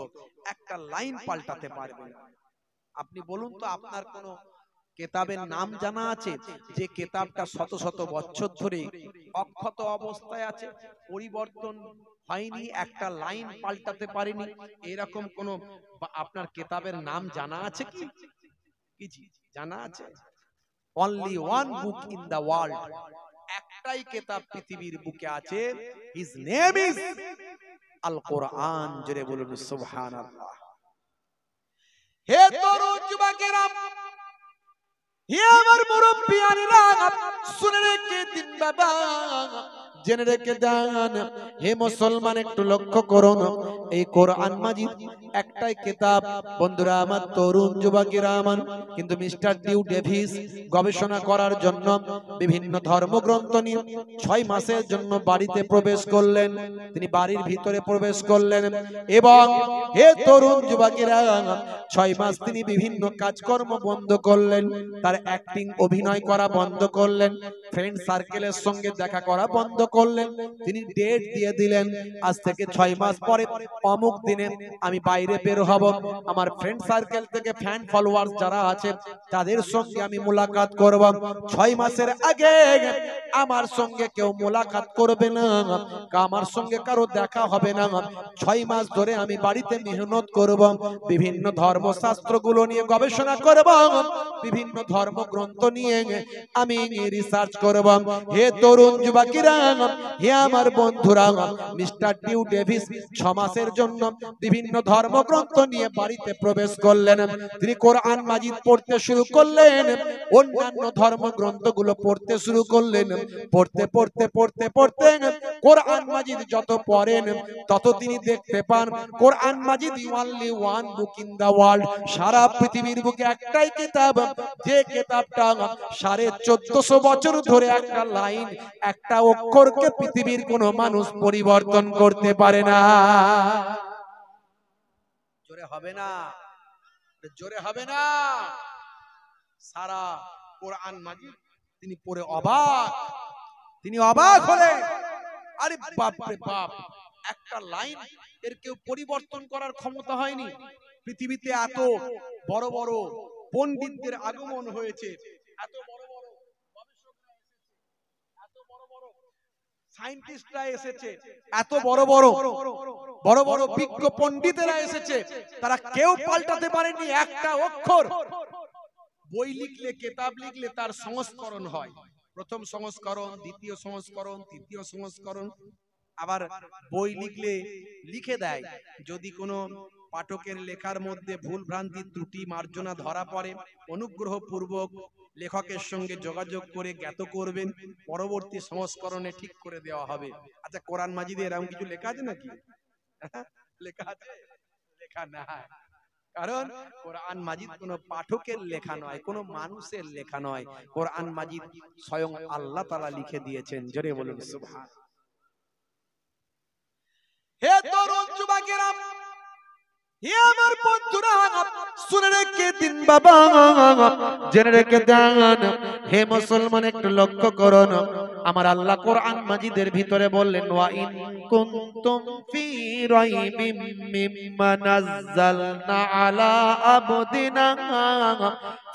একটা লাইন পাল্টাতে পারবে না। আপনি বলুন তো আপনার কোন কেতাবের নাম জানা আছে যে কেতাবটা শত শত বছর ধরে অক্ষত অবস্থায় আছে, পরিবর্তন হয়নি, একটা লাইন পাল্টাতে পারেনি? এরকম কোন আপনার কেতাবের নাম জানা আছে কি? জানা আছে? Only one book in the world, একটাই কেতাব পৃথিবীর বুকে আছে, হিজ নেম ইজ আল কোরআন। জোরে বলুন সুবহানাল্লাহ। হে তরুণ যুবকেরা, হে আমার মুরব্বিয়ানেরা, শুনে রেখে দিন বাবা, জেনে রেখে দেন। হে মুসলমান একটু লক্ষ্য করুন, এই কোরআন মাজিদ একটাই কিতাব বন্ধুরা আমার, তরুণ যুবকেরা আমার। কিন্তু মিস্টার ডিউ ডেভিস গবেষণা করার জন্য বিভিন্ন ধর্মগ্রন্থ নিয়ে 6 মাসের জন্য বাড়িতে প্রবেশ করলেন। তিনি বাড়ির ভিতরে প্রবেশ করলেন এবং হে তরুণ যুবকেরা, 6 মাস তিনি বিভিন্ন কাজকর্ম বন্ধ করলেন, তার অ্যাক্টিং অভিনয় করা বন্ধ করলেন, ফ্রেন্ড সার্কেলের সঙ্গে দেখা করা বন্ধ করলেন। তিনি ডেট দিয়ে দিলেন, আজ থেকে 6 মাস পরে অমুক দিনে আমি বাইরে বের হব, আমার ফ্রেন্ড সার্কেল থেকে ফ্যান ফলোয়ার্স যারা আছে তাদের সঙ্গে আমি মোলাকাত করব। 6 মাসের আগে আমার সঙ্গে কেউ মোলাকাত করবে না, আমার সঙ্গে কারো দেখা হবে না। 6 মাস ধরে আমি বাড়িতে মেহনত করব, বিভিন্ন ধর্মশাস্ত্রগুলো নিয়ে গবেষণা করব, বিভিন্ন ধর্মগ্রন্থ নিয়ে আমি রিসার্চ করব। হে তরুণ যুবকেরা, হে আমার বন্ধুরা, মিস্টার ডিউ ডেভিস 6 মাসের জন্য বিভিন্ন ধর্মগ্রন্থ নিয়ে বাড়িতে প্রবেশ করলেন। তিনি কোরআন মাজিদ পড়তে শুরু করলেন, অন্যান্য ধর্মগ্রন্থগুলো পড়তে শুরু করলেন। পড়তে পড়তে পড়তে পড়তে কোরআন মাজিদ যত পড়েন তত তিনি দেখতে পান Quran Majid only one book in the world, সারা পৃথিবীর বুকে একটাই কিতাব, যে কিতাবটা 1450 বছর ধরে একটা লাইন একটা অক্ষরকে পৃথিবীর কোনো মানুষ পরিবর্তন করতে পারে না। জোরে হবে না, জোরে হবে না। সারা কোরআন মাজিদ তিনি পড়ে অবাক, তিনি অবাক হলেন। আরে বাপ রে বাপ, একটা লাইন এর কেউ পরিবর্তন করার ক্ষমতা হয়নি। পৃথিবীতে এত বড় বড় পণ্ডিতদের আগমন হয়েছে, এত বড় বড় গবেষকরা এসেছে, এত বড় বড় সায়েন্টিস্টরা এসেছে, এত বড় বড় বড় বড় বিজ্ঞ পণ্ডিতেরা এসেছে, তারা কেউ পাল্টাতে পারেনি একটা অক্ষর। বই লিখলে, কিতাব লিখলে তার সংস্করণ হয়, প্রথম সংস্করণ, দ্বিতীয় সংস্করণ, তৃতীয় সংস্করণ। আবার বই লিখলে লিখে দেয়, যদি কোনো পাঠকের লেখার মধ্যে ভুল ভ্রান্তি ত্রুটি মার্জনা ধরা পড়ে অনুগ্রহ পূর্বক লেখকের সঙ্গে যোগাযোগ করে জ্ঞাত করবেন, পরবর্তী সংস্করণে ঠিক করে দেওয়া হবে। আচ্ছা, কোরআন মাজিদে এরকম কিছু লেখা আছে নাকি? লেখা আছে? লেখা নাই। কারণ কোরআন মাজিদ কোনো পাঠকের লেখা নয়, কোনো মানুষের লেখা নয়, কোরআন মাজিদ স্বয়ং আল্লাহ তাআলা লিখে দিয়েছেন। জোরে বলুন সুবহান। হে তরুণ যুবকেরা, হে আমার বন্ধুরা, শুনে রেখে দিন বাবা, জেনে রেখে দেন। হে মুসলমান, একটু লক্ষ্য করুন। আমার আল্লাহ কোরআন মাজিদের ভিতরে বললেন, ওয়া ইন কুনতুম ফি রাইবিম মিম্মা নাযালনা আলা আবদিনা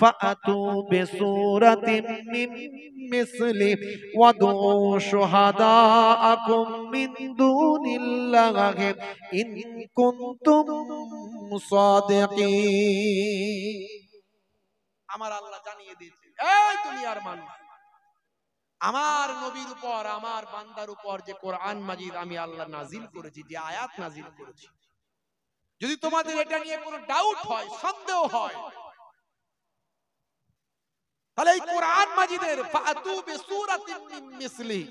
ফাআতু বিসূরাতিম মিন মিসলি ওয়াদউ শুহাদাআকুম মিন দুনিল্লাহি ইন কুনতুম সাদিকিন। আমার আল্লাহ জানিয়ে দিয়েছে, এই দুনিয়ার মানুষ, আমার নবীর উপর, আমার বান্দার উপর যে কোরআন মাজিদ আমি আল্লাহ নাজিল করেছি, যে আয়াত নাজিল করেছি, যদি তোমাদের এটা নিয়ে কোনো ডাউট হয়, সন্দেহ হয়, তাহলে এই কোরআন মাজিদের ফাতু বিসূরাতিন মিন মিসলি,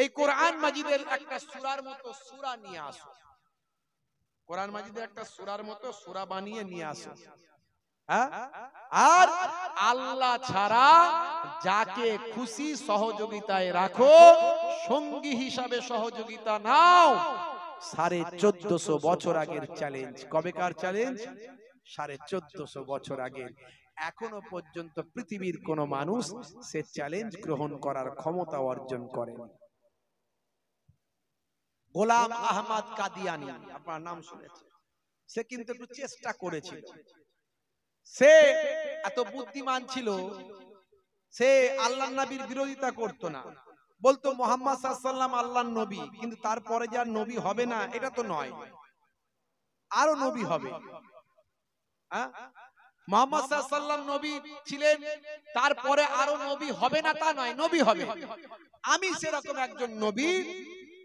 এই কোরআন মাজিদের একটা সূরার মতো সূরা নিয়ে আসো। কোরআন মাজিদের একটা সূরার মতো সূরা বানিয়ে নিয়ে আসো। আর আল্লাহ ছাড়া যাকে খুশি সহযোগিতায় রাখো, সঙ্গী হিসাবে সহযোগিতা নাও। 1450 বছর আগের চ্যালেঞ্জ। কবেকার চ্যালেঞ্জ? 1450 বছর আগে। এখনো পর্যন্ত পৃথিবীর কোন মানুষ সে চ্যালেঞ্জ গ্রহণ করার ক্ষমতা অর্জন করেনি। গোলাম আহমদ কাদিয়ানি, আপনার নাম শুনেছেন, সে কিন্তু একটু চেষ্টা করেছিল। সে এত বুদ্ধিমান ছিল, সে আল্লাহ নবীর বিরোধিতা করতো না, বলতো মুহাম্মদ সাল্লাল্লাহু আলাইহি ওয়াসাল্লাম আল্লাহর নবী, কিন্তু তারপরে যে আর নবী হবে না এটা তো নয়, আরো নবী হবে। মুহাম্মদ সাল্লাল্লাহু আলাইহি ওয়াসাল্লাম নবী ছিলেন, তারপরে আরো নবী হবে না তা নয়, নবী হবে। আমি সেরকম একজন নবী।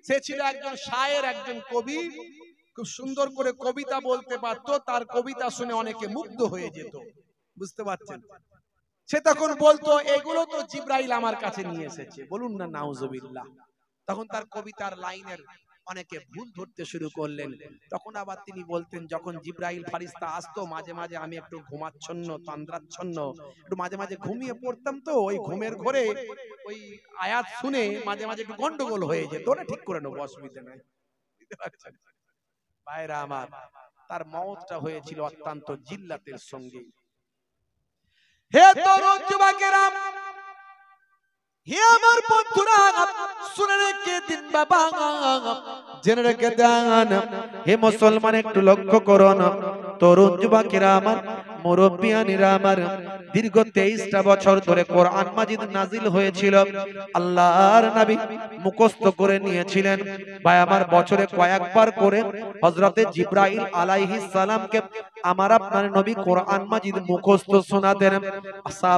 সে ছিল একজন শায়ের, একজন কবি, খুব সুন্দর করে কবিতা বলতে পারতো, তার কবিতা শুনে অনেকে মুগ্ধ হয়ে যেত, বুঝতে পারছেন? সে তখন বলতো, এগুলো তো জিবরাইল আমার কাছে নিয়ে এসেছে, বলুন না নাউজুবিল্লাহ। তখন তার কবিতার লাইনের অনেকে ভুল ধরতে শুরু করলেন। তখন আবার তিনি বলতেন, যখন জিবরাইল ফারিস্তা আসতো, মাঝে মাঝে আমি একটু ঘুমাচ্ছন্ন, তন্দ্রাচ্ছন্ন, একটু মাঝে মাঝে ঘুমিয়ে পড়তাম, তো ওই ঘুমের ঘরে ওই আয়াত শুনে মাঝে মাঝে একটু গন্ডগোল হয়ে যেত, ওটা ঠিক করে নেবো, অসুবিধা নাই। বুঝতে পারছেন ভাইরা আমার? তার মওতটা হয়েছিল অত্যন্ত জিল্লাতের সঙ্গে। হে তরুণ যুবকেরা, হে আমার বন্ধুরা, শুনে রেখে দিন বাবা, জেনে রেখে দেন। হে মুসলমান, একটু লক্ষ্য করুন। তরুণ যুবকেরা আমার, মুরব্বিয়ানিরা আমার, দীর্ঘ 23টা বছর ধরে কোরআন মাজিদ নাজিল হয়েছিল। আল্লাহর নবী মুখস্থ করে নিয়েছিলেন। ভাই আমার, বছরে কয়েকবার করে হযরতে জিবরাইল আলাইহিস সালামকে আমার আপনার নবী কোরআন মাজিদ মুখস্থ শোনাতেন।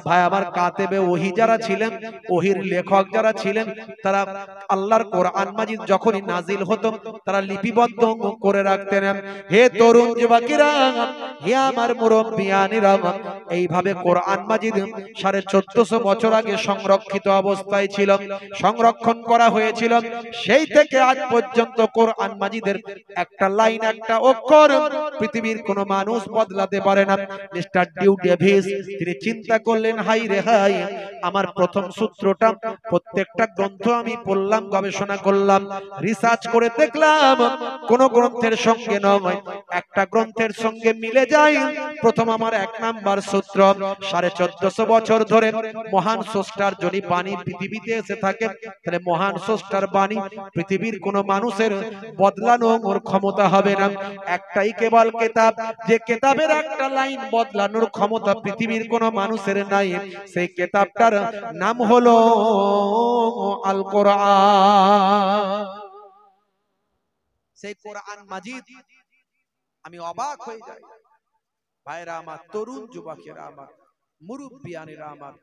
ভাই আমার, কাতেবে ওহী যারা ছিলেন, ওহীর লেখক যারা ছিলেন, তারা আল্লাহর কোরআন মাজিদ যখনই নাজিল হতো তারা লিপিবদ্ধ করে রাখতেন। হে তরুণ যুবকেরা, হে আমার মুরব্বিয়ানিরা, এইভাবে কোরআন মাজিদ 1450 বছর আগে সংরক্ষিত অবস্থায় ছিল, সংরক্ষণ করা হয়েছিল। সেই থেকে আজ পর্যন্ত কোরআন মাজিদের একটা লাইন, একটা অক্ষর পৃথিবীর কোন মানুষ বদলাতে পারে না। মিস্টার ডিউ ডেভিস তিনি চিন্তা করলেন, হাই রে হাই, আমার প্রথম সূত্রটা প্রত্যেকটা গ্রন্থ আমি পড়লাম, গবেষণা করলাম, রিসার্চ করে দেখলাম কোন গ্রন্থের সঙ্গে নয়, একটা গ্রন্থের সঙ্গে মিলে যায়। প্রথম আমার 1 নাম্বার সূত্র, 1450 বছর ধরে মহান স্রষ্টার যদি বাণী পৃথিবীতে এসে থাকে, তাহলে মহান স্রষ্টার বাণী পৃথিবীর কোন মানুষের বদলানোর ক্ষমতা হবে না। একটাই কেবল কিতাব, যে কিতাবের একটা লাইন বদলানোর ক্ষমতা পৃথিবীর কোন মানুষের নাই, সেই কিতাবটার নাম হলো আল কোরআন। সেই কোরআন মাজিদ, আমি অবাক হয়ে যাই ভাইরা আমার, তরুণ যুবকেরা আমার, মুরব্বিয়ানেরা আমার,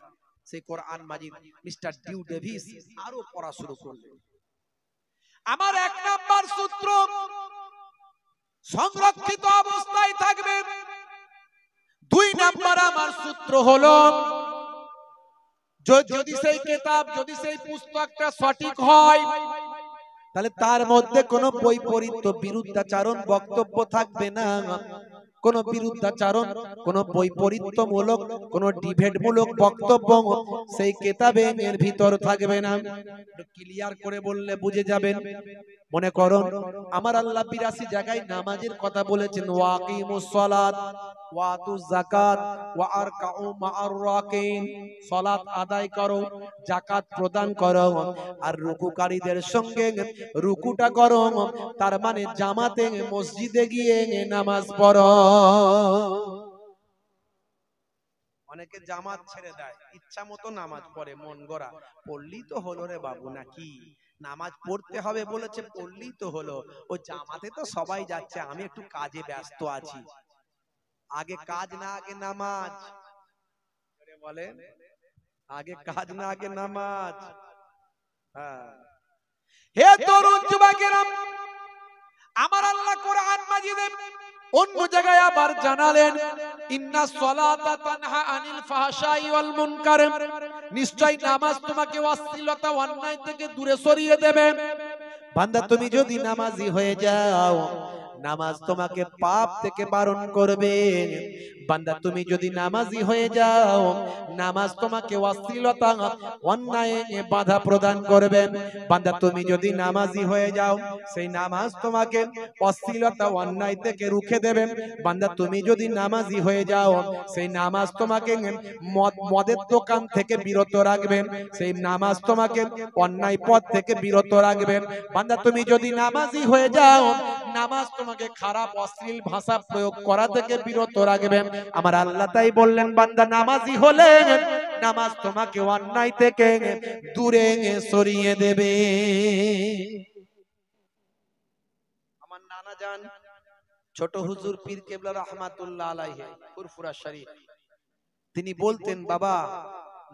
সেই কোরআন মাজিদ মিস্টার ডিউ ডেভিস আরো পড়া শুরু করলেন। আমার 1 নাম্বার সূত্র সংরক্ষিত অবস্থায় থাকবে। 2 নাম্বার আমার সূত্র হলো, যদি সেই কিতাব, যদি সেই পুস্তকটা সঠিক হয়, তাহলে তার মধ্যে কোনো বৈপরীত্য, বিরুদ্ধাচারণ বক্তব্য থাকবে না, কোন বিরুদ্ধাচারণ, কোন বৈপরীত্যমূলক, কোন ডিবেটমূলক বক্তব্য সেই কেতাবে এর ভিতর থাকবে না। ক্লিয়ার করে বললে বুঝে যাবেন। মনে করুন আমার আল্লাহ 82 জায়গায় নামাজের কথা বলেছেন, ওয়াকিমুস সালাত ওয়া আতুজ যাকাত ওয়া আরকাউ মা'আর রাকিন, সালাত আদায় করো, যাকাত প্রদান করো, আর রুকুকারীদের সঙ্গে রুকুটা করো, তার মানে জামাতে মসজিদে গিয়ে নামাজ পড়ো। অনেকে জামাত ছেড়ে দেয়, ইচ্ছা মতো নামাজ পড়ে, মন গড়া, পড়লি তো হলো রে বাবু, নাকি নামাজ পড়তে হবে বলেছে, পড়লি তো হলো, ও জামাতে তো সবাই যাচ্ছে, আমি একটু কাজে ব্যস্ত আছি। আগে কাজ না আগে নামাজ, বলেন আগে কাজ না আগে নামাজ। হে তরুণ যুবকেরা, আমার আল্লাহ কোরআন মাজিদে অন্য জায়গায় আবার জানালেন, ইন্নাস সালাতা তানহা আনিল ফাহশাই ওয়াল মুনকার, নিশ্চয় নামাজ তোমাকে অশ্লীলতা অন্যায় থেকে দূরে সরিয়ে দেবে। বান্দা তুমি যদি নামাজি হয়ে যাও, নামাজ তোমাকে পাপ থেকে বারণ করবে। বান্দা তুমি যদি নামাজি হয়ে যাও, নামাজ তোমাকে অশ্লীলতা অন্যায়ে বাধা প্রদান করবে। বান্দা তুমি যদি নামাজি হয়ে যাও, সেই নামাজ তোমাকে অশ্লীলতা অন্যায় থেকে রুখে দেবে। বান্দা তুমি যদি নামাজি হয়ে যাও, সেই নামাজ তোমাকে মদের দোকান থেকে বিরত রাখবে, সেই নামাজ তোমাকে অন্যায় পথ থেকে বিরত রাখবে। বান্দা তুমি যদি নামাজি হয়ে যাও, নামাজ তোমাকে খারাপ অশ্লীল ভাষা প্রয়োগ করা থেকে বিরত রাখবে। আমার আল্লাহ তাই বললেন, বান্দা নামাজি হলে নামাজ তোমাকে অন্যায় থেকে দূরে সরিয়ে দেবে। আমার নানা জান ছোট হুজুর পীর কেবলা রাহমাতুল্লাহ আলাইহি ফুরফুরা শরীফ, তিনি বলতেন, বাবা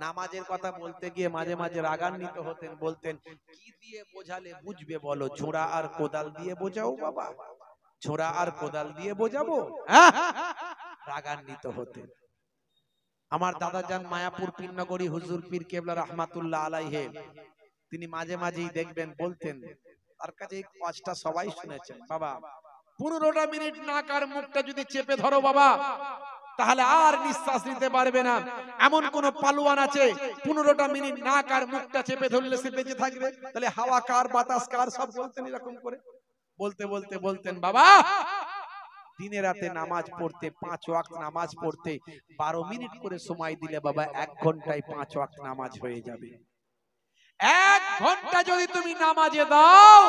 নামাজের কথা বলতে গিয়ে মাঝে মাঝে রাগান্বিত হতেন, বলতেন কি দিয়ে বোঝালে বুঝবে বলো, ঝোড়া আর কোদাল দিয়ে বোঝাও বাবা, ঝোড়া আর কোদাল দিয়ে বোঝাবো? রাগান্বিত হতেন। আমার দাদা যান মায়াপুর পীরনগরী হুজুর পীর কেবলা রাহমাতুল্লাহ আলাইহি, তিনি মাঝে মাঝেই দেখবেন বলতেন, তার কাছে এই ওয়াজটা সবাই শুনেছেন, বাবা 15টা মিনিট নাক আর মুখটা যদি চেপে ধরো বাবা, তাহলে আর নিঃশ্বাস নিতে পারবে না। এমন কোন পালোয়ান আছে 15টা মিনিট নাক আর মুখটা চেপে ধরলে সে বেঁচে থাকবে? তাহলে হাওয়া কার, বাতাস কার, সব বলতেন এরকম করে। বলতে বলতে বলতেন, বাবা দিনে রাতে নামাজ পড়তে, 5 ওয়াক্ত নামাজ পড়তে 12 মিনিট করে সময় দিলে বাবা 1 ঘন্টায় 5 ওয়াক্ত নামাজ হয়ে যাবে। 1 ঘন্টা যদি তুমি নামাজে দাও,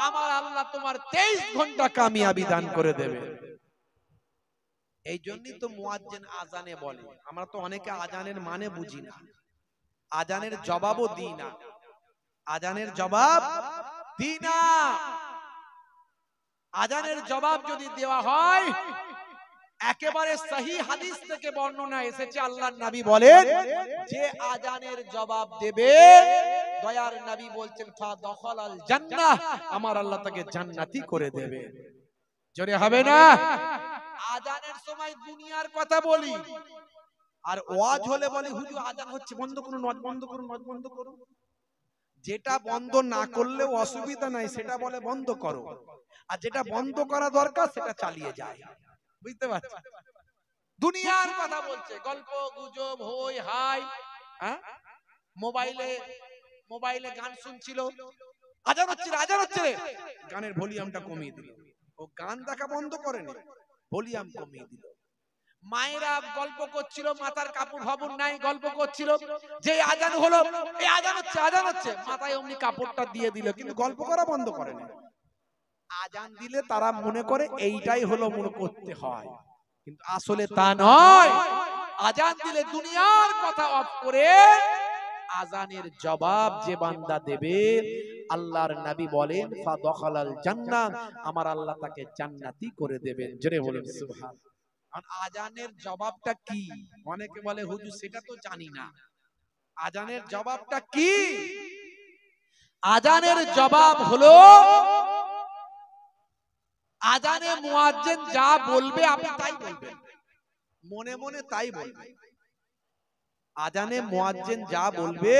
আমার আল্লাহ তোমার 23 ঘন্টা কামিয়াবি দান করে দেবে। এই জন্যই তো মুয়াজ্জিন আজানে বলে। আমরা তো অনেকে আজানের মানে বুঝি না, আজানের জবাবও দিই না, আজানের জবাব দিই না। আজানের জবাব যদি দেওয়া হয়, একেবারে সহি হাদিস থেকে বর্ণনা এসেছে, আল্লাহর নবী বলেন যে আজানের জবাব দেবে, দয়ার নবী বলছেন ফা দখালাল জান্নাহ, আমার আল্লাহ তাকে জান্নাতি করে দেবে। জোরে হবে না? আজানের সময় দুনিয়ার কথা বলি, আর ওয়াজ হলে বলি হুজুর আজান হচ্ছে, বন্ধ করুন, ওয়াজ বন্ধ করুন, ওয়াজ বন্ধ করুন। যেটা বন্ধ না করলেও অসুবিধা নাই সেটা বলে বন্ধ করো, আর যেটা বন্ধ করা দরকার সেটা চালিয়ে যায়। বুঝতে পারছো? দুনিয়ার কথা বলছে, গল্প গুজব হই হাই, মোবাইলে গান শুনছিল, আজান হচ্ছে আজান হচ্ছে, গানের ভলিউমটা কমিয়ে দিল। ও গান দেখা বন্ধ করেনি, ভলিউম কমিয়ে দিল। মায়েরা গল্প করছিল, মাথার কাপড় ফাপড় নাই, গল্প করছিল, যে আজান হলো, এই আজান হচ্ছে আজান হচ্ছে, মাথায় অমনি কাপড়টা দিয়ে দিল, কিন্তু গল্প করা বন্ধ করেনি। আজান দিলে তারা মনে করে এইটাই হলো মনে করতে হয়, কিন্তু আসলে তা নয়। আজান দিলে দুনিয়ার কথা অফ করে আজানের জবাব যে বান্দা দেবে, আল্লাহর নবী বলেন ফা দখালাল জান্নাহ, আমার আল্লাহ তাকে জান্নাতি করে দেবেন। জোরে বলেন সুবহানাল্লাহ। আর আজানের জবাবটা কি? অনেকে বলে হুজুর সেটা তো জানি না। আজানের জবাবটা কি? আজানের জবাব হলো, আজানে মুয়াজ্জিন যা বলবে আপনি তাই বলবেন, মনে মনে তাই বলবেন। আজানে মুয়াজ্জিন যা বলবে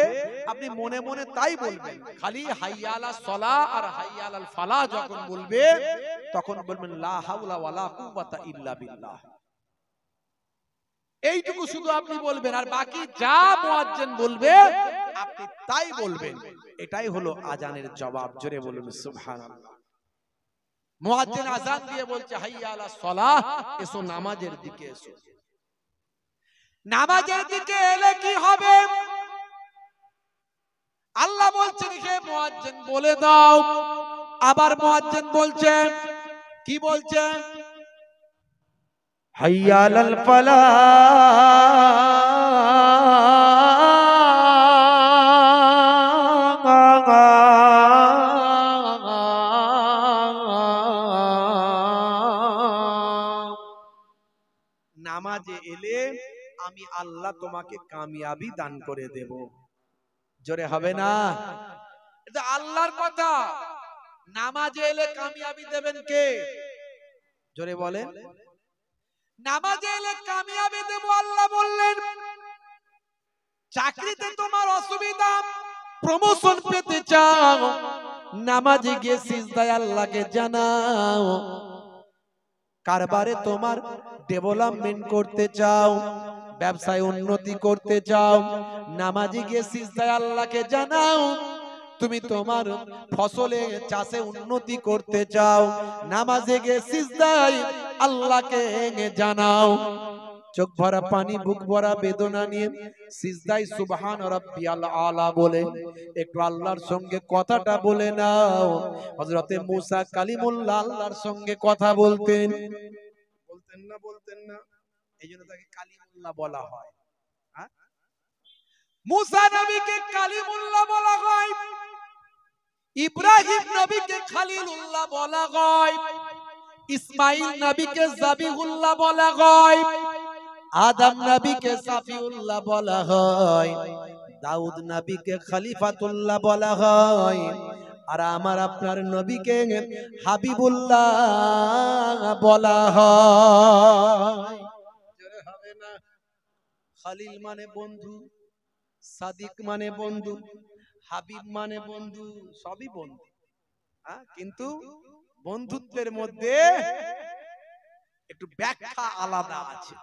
আপনি মনে মনে তাই বলবেন। খালি হাইয়া আলাস সালাহ আর হাইয়া আলাল ফালাহ যখন বলবে তখন বলবেন লা হাওলা ওয়ালা কুওয়াতা ইল্লা বিল্লাহ। এইটুকু শুধু আপনি বলবেন, আর বাকি যা মুয়াজ্জিন বলবে আপনি তাই বলবেন। এটাই হলো আজানের জবাব। জোরে বলুন সুবহানাল্লাহ। মুয়াজ্জিন আযান দিয়ে বলছে হাইয়া আলাস সালাহ, এসো নামাজের দিকে এসো। নামাজের দিকে এলে কি হবে? আল্লাহ বলছেন হে মুয়াজ্জিন বলে দাও। আবার মুয়াজ্জিন বলছেন, কি বলছেন? হাইয়া আলাল ফালাহ। নামাজে এলে আমি আল্লাহ তোমাকে কামিয়াবি দান করে দেব। জোরে হবে না? এটা আল্লাহর কথা। নামাজে এলে কামিয়াবি দেবেন কে? জোরে বলেন। নামাজে এলে কামিয়াবি দেব আল্লাহ বললেন। চাকরিতে তোমার অসুবিধা, প্রমোশন পেতে চাও, নামাজে গিয়ে সিজদায় আল্লাহকে জানাও। কারবারে তোমার ডেভেলপমেন্ট করতে চাও, ব্যবসায় উন্নতি করতে চাও, নামাজে গিয়ে সিজদায় আল্লাহকে জানাও। তুমি তোমার ফসলে চাষে উন্নতি করতে চাও, নামাজে গিয়ে সিজদায় আল্লাহকে জানাও। চোখ ভরা পানি, বুক ভরা বেদনা নিয়ে সিজদায় সুবহান রাব্বিয়াল আলা বলে একটু আল্লাহর সঙ্গে কথাটা বলে নাও। হযরতে মুসা কালিমুল্লাহ আল্লাহর সঙ্গে কথা বলতেন। বলতেন না? এইজন্য তাকে কালিমুল্লাহ বলা হয়। হ্যাঁ, মুসা নবীকে কালিমুল্লাহ বলা হয়, ইব্রাহিম নবীকে খলিলুল্লাহ বলা হয়, ইসমাইল নবীকে জাবিহুল্লাহ বলা হয়, আদম নবীকে সাফিউল্লাহ বলা হয়, দাউদ নবীকে খলিফাতুল্লাহ বলা হয়, আর আমার আপনার নবীকে হাবিবুল্লাহ বলা হয়। জোরে হবে না? খলিল মানে বন্ধু, সাদিক মানে বন্ধু, হাবিব মানে বন্ধু, সবই বন্ধু। কিন্তু বন্ধুত্বের মধ্যে একটু ব্যাখ্যা আলাদা আছে।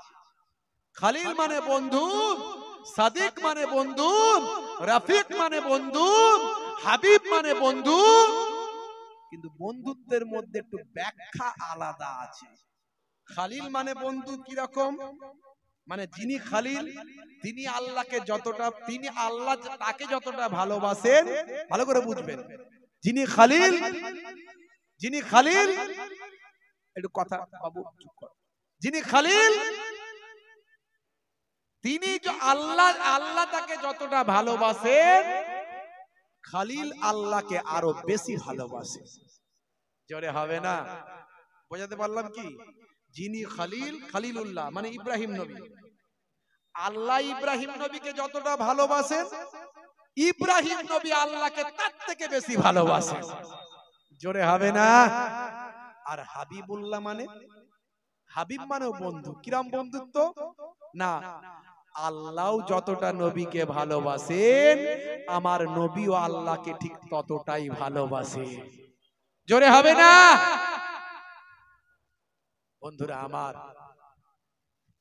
খলিল মানে বন্ধু, সাদিক মানে বন্ধু, রফিক মানে বন্ধু, হাবিব মানে বন্ধু, কিন্তু বন্ধুত্বের মধ্যে একটু ব্যাখ্যা আলাদা আছে। খলিল মানে বন্ধু কিরকম? মানে যিনি খলিল তিনি আল্লাহকে যতটা, তিনি আল্লাহ তাকে যতটা ভালোবাসেন, ভালো করে বুঝবেন। যিনি খলিল একটু কথা বাবু চুপ কর। যিনি খলিল তিনি আল্লাহ তাকে যতটা ভালোবাসেন, খলিল আল্লাহকে আরো বেশি ভালোবাসে। জোরে হবে না? বোঝাতে পারলাম কি? যিনি খলিলুল্লাহ মানে ইব্রাহিম নবী, আল্লাহ ইব্রাহিম নবীকে যতটা ভালোবাসেন, ইব্রাহিম নবী আল্লাহকে তার থেকে বেশি ভালোবাসেন। জোরে হবে না? আর হাবিবুল্লাহ মানে, হাবিব মানেও বন্ধু। কিরম বন্ধুত্ব? না, আল্লাহ যতটা নবীকে ভালোবাসেন, আমার নবীও আল্লাহকে ঠিক ততটাই ভালোবাসে। জোরে হবে না? বন্ধুরা আমার,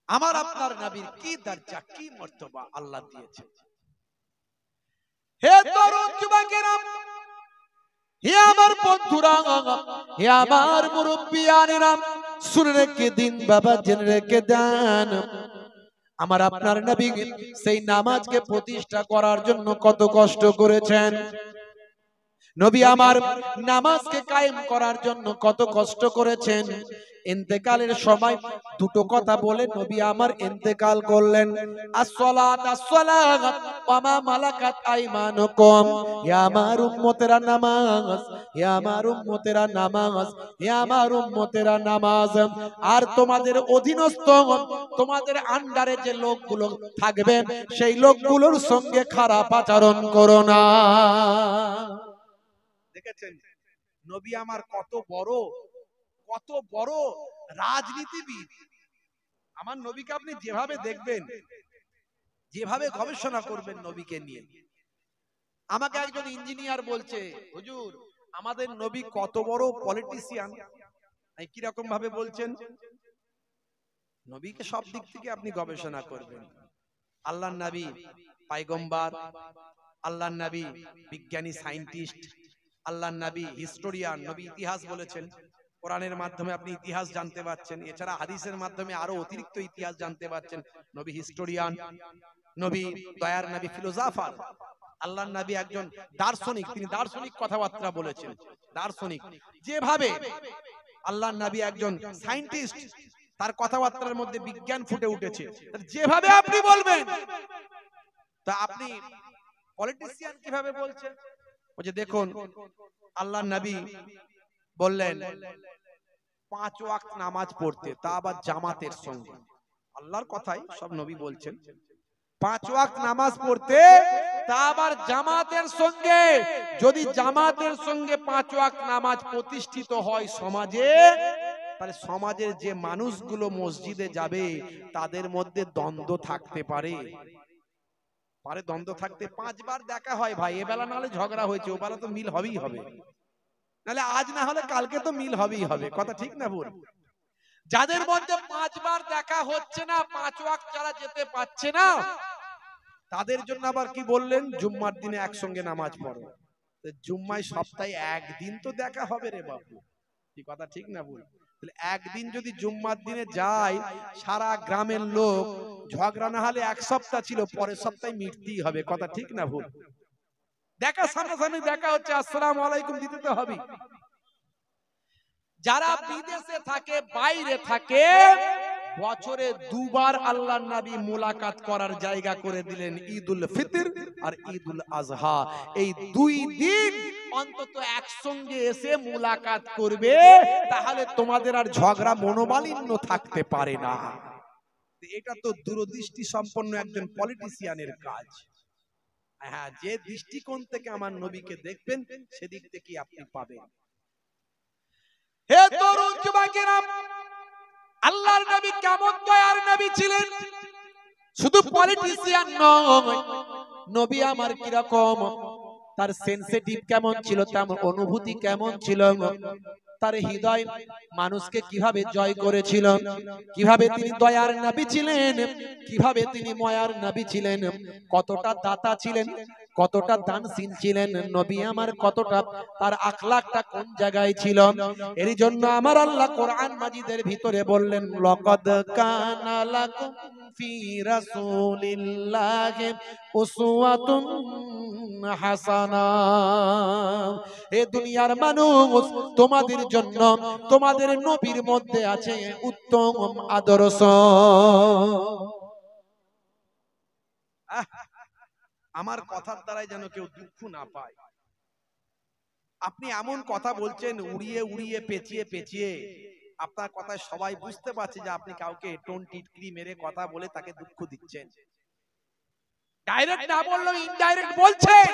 আমার আপনার নবীর কি দরজা, কি মর্তবা আল্লাহ দিয়েছে। হে তরুণ যুবকেরা, হে আমার বন্ধুরা, হে আমার মুরব্বিয়ানেরা, শুনে রেখে দিন বাবা, জেনে রেখে দেন, আমার আপনার নবী সেই নামাজকে প্রতিষ্ঠা করার জন্য কত কষ্ট করেছেন। নবী আমার নামাজকে কায়েম করার জন্য কত কষ্ট করেছেন। ইন্তেকালের সময় দুটো কথা বলে নবী আমার ইন্তেকাল করলেন। আসসালাত আসসালাত ওয়া মা মালাকাত আইমানুকুম, ইয়া আমার উম্মতেরা নামাজ, ইয়া আমার উম্মতেরা নামাজ, ইয়া আমার উম্মতেরা নামাজ। আর তোমাদের অধীনস্থ, তোমাদের আন্ডারে যে লোকগুলো থাকবে, সেই লোকগুলোর সঙ্গে খারাপ আচরণ করো না। দেখেছেন নবী আমার কত বড় রাজনীতিবিদ। আমার নবীকে আপনি যেভাবে দেখবেন, যেভাবে গবেষণা করবেন নবীকে নিয়ে। আমাকে একজন ইঞ্জিনিয়ার বলছে, হুজুর আমাদের নবী কত বড় পলিটিশিয়ান। কি রকম ভাবে বলছেন? নবীকে সব দিক থেকে আপনি গবেষণা করবেন। আল্লাহর নবী পয়গম্বর, আল্লাহর নবী বিজ্ঞানী সায়েন্টিস্ট, আল্লাহর নবী হিস্টোরিয়ান, নবী ইতিহাস বলেছেন। কোরআনের মাধ্যমে আপনি ইতিহাস জানতে পারছেন, এছাড়া হাদিসের মাধ্যমে আরো অতিরিক্ত ইতিহাস জানতে পারছেন। নবী হিস্টোরিয়ান, নবী দয়ার নবী ফিলোসোফার, আল্লাহর নবী একজন দার্শনিক, তিনি দার্শনিক কথাবার্তা বলেছেন। দার্শনিক যেভাবে আল্লাহর নবী একজন সায়েন্টিস্ট, তার কথাবার্তার মধ্যে বিজ্ঞান ফুটে উঠেছে। যেভাবে আপনি বলবেন, তা আপনি পলিটিশিয়ান কিভাবে বলছেন? বলছে দেখুন আল্লাহর নবী বললেন 5 ওয়াক্ত নামাজ পড়তে, তা আবার জামাতের সঙ্গে। আল্লাহর কথাই সব নবী বলছেন, 5 ওয়াক্ত নামাজ পড়তে, তা আবার জামাতের সঙ্গে। যদি জামাতের সঙ্গে 5 ওয়াক্ত নামাজ প্রতিষ্ঠিত হয় সমাজে, তাহলে সমাজের যে মানুষগুলো মসজিদে যাবে তাদের মধ্যে দ্বন্দ্ব থাকতে পারে। দ্বন্দ্ব থাকতে 5 বার দেখা হয় ভাই, এবেলা না হলে ঝগড়া হয়েছে, ও বেলা তো মিল হবেই হবে, নাহলে আজ না হলে কালকে তো মিল হবেই হবে। কথা ঠিক না ভুল? যাদের মধ্যে 5 বার দেখা হচ্ছে না, 5 ওয়াক্ত যারা যেতে পারছে না, তাদের জন্য আবার কি বললেন? জুম্মার দিনে একসঙ্গে নামাজ পড়ো। জুম্মায় সপ্তাহে একদিন তো দেখা হবে রে বাবু। কি কথা ঠিক না ভুল? একদিন যদি জুম্মার দিনে যায়, সারা গ্রামের লোক ঝগড়া না হলে 1 সপ্তাহ ছিল, পরের সপ্তাহে মিটতেই হবে। কথা ঠিক না ভুল? দেখা সামনাসামনি দেখা হচ্ছে, আসসালামু আলাইকুম দিতে তো হবে। যারা বিদেশে থাকে, বাইরে থাকে, বছরে 2 বার আল্লাহর নবী মুলাকাত করার জায়গা করে দিলেন, ঈদুল ফিতর আর ঈদুল আজহা। এই 2 দিন অন্তত একসঙ্গে এসে মুলাকাত করবে, তাহলে তোমাদের আর ঝগড়া মনোমালিন্য থাকতে পারে না। এটা তো দূরদৃষ্টি সম্পন্ন একজন পলিটিশিয়ানের কাজ। হ্যাঁ, যে দৃষ্টিকোণ থেকে আমার নবীকে দেখবেন সেদিক থেকে আপনি পাবেন। হে তরুণ যুবকেরা, আল্লাহর নবী কেমন দয়ার নবী ছিলেন, শুধু পলিটিশিয়ান নয়, নবী আমার কি রকম, তার সেনসিটিভ কেমন ছিল, তার অনুভূতি কেমন ছিল, তার হৃদয় মানুষকে কিভাবে জয় করেছিল, কিভাবে তিনি দয়ার নবী ছিলেন, কিভাবে তিনি মায়ার নবী ছিলেন, কতটা দাতা ছিলেন, কতটা দানশীল ছিলেন নবী আমার, কতটা তার আখলাকটা কোন জায়গায় ছিল। এর জন্য আমার আল্লাহ কোরআন মাজিদের ভিতরে বললেন, লাকাদ কানা লাকুম ফি রাসূলিল্লাহি উসওয়াতুন হাসানা। হে দুনিয়ার মানুষ, তোমাদের জন্য তোমাদের নবীর মধ্যে আছে উত্তম আদর্শ। আমার কথার দ্বারাই যেন কেউ দুঃখ না পায়। আপনি এমন কথা বলছেন উড়িয়ে উড়িয়ে, পেঁচিয়ে পেঁচিয়ে, আপনার কথায় সবাই বুঝতে পারছে যে আপনি কাউকে টোন টিটকিরি মেরে কথা বলে তাকে দুঃখ দিচ্ছেন। ডাইরেক্ট না বললেও ইনডাইরেক্ট বলছেন।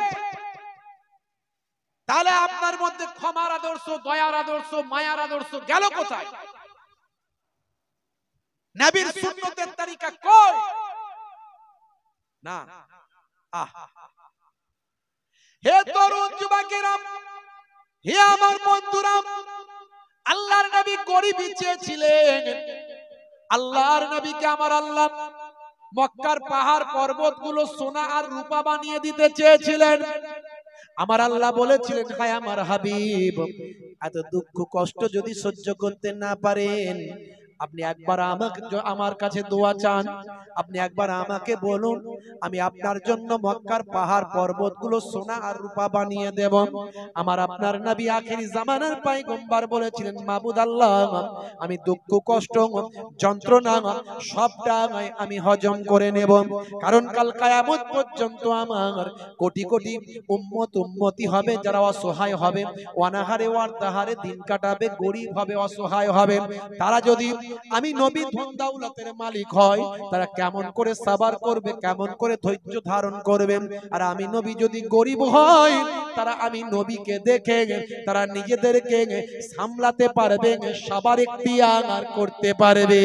তাহলে আপনার মধ্যে ক্ষমার আদর্শ, দয়ার আদর্শ, মায়ার আদর্শ গেল কোথায়? নবীর সুন্নতের তরিকা কই? না। হে তরুণ যুবকেরা, হে আমার বন্ধুরা, আল্লাহর নবী গরিবই চেয়েছিলেন। আল্লাহর নবীকে আমার আল্লাহ মক্কার পাহাড় পর্বতগুলো সোনা আর রূপা বানিয়ে দিতে চেয়েছিলেন। আমার আল্লাহ বলেছিলেন, হায় আমার হাবিব, এত দুঃখ কষ্ট যদি সহ্য করতে না পারেন, আপনি একবার আমার কাছে দোয়া চান, আপনি একবার আমাকে বলুন, আমি আপনার জন্য মক্কার পাহাড় পর্বতগুলো সোনা আর রূপা বানিয়ে দেব। আমার আপনার নবী আখিরি জামানার পয়গম্বর বলেছিলেন, মাবুদ আল্লাহ, আমি দুঃখ কষ্ট যন্ত্রণা সবটা আমি হজম করে নেব, কারণ কাল কিয়ামত পর্যন্ত আমার কোটি কোটি উম্মতি হবে যারা অসহায় হবে, অনাহারে ওয়ার্তাহারে দিন কাটাবে, গরিব হবে, অসহায় হবে। তারা যদি আমি নবী ধন দৌলতের মালিক হয়, তারা কেমন করে সাবার করবে, কেমন করে ধৈর্য ধারণ করবে। আর আমি নবী যদি গরিব হয়, তারা আমি নবীকে দেখে তারা নিজেদেরকে সামলাতে পারবে, সবার ইখতিয়ার করতে পারবে।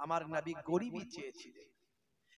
আমার নবী গরিবই চেয়েছিলেন।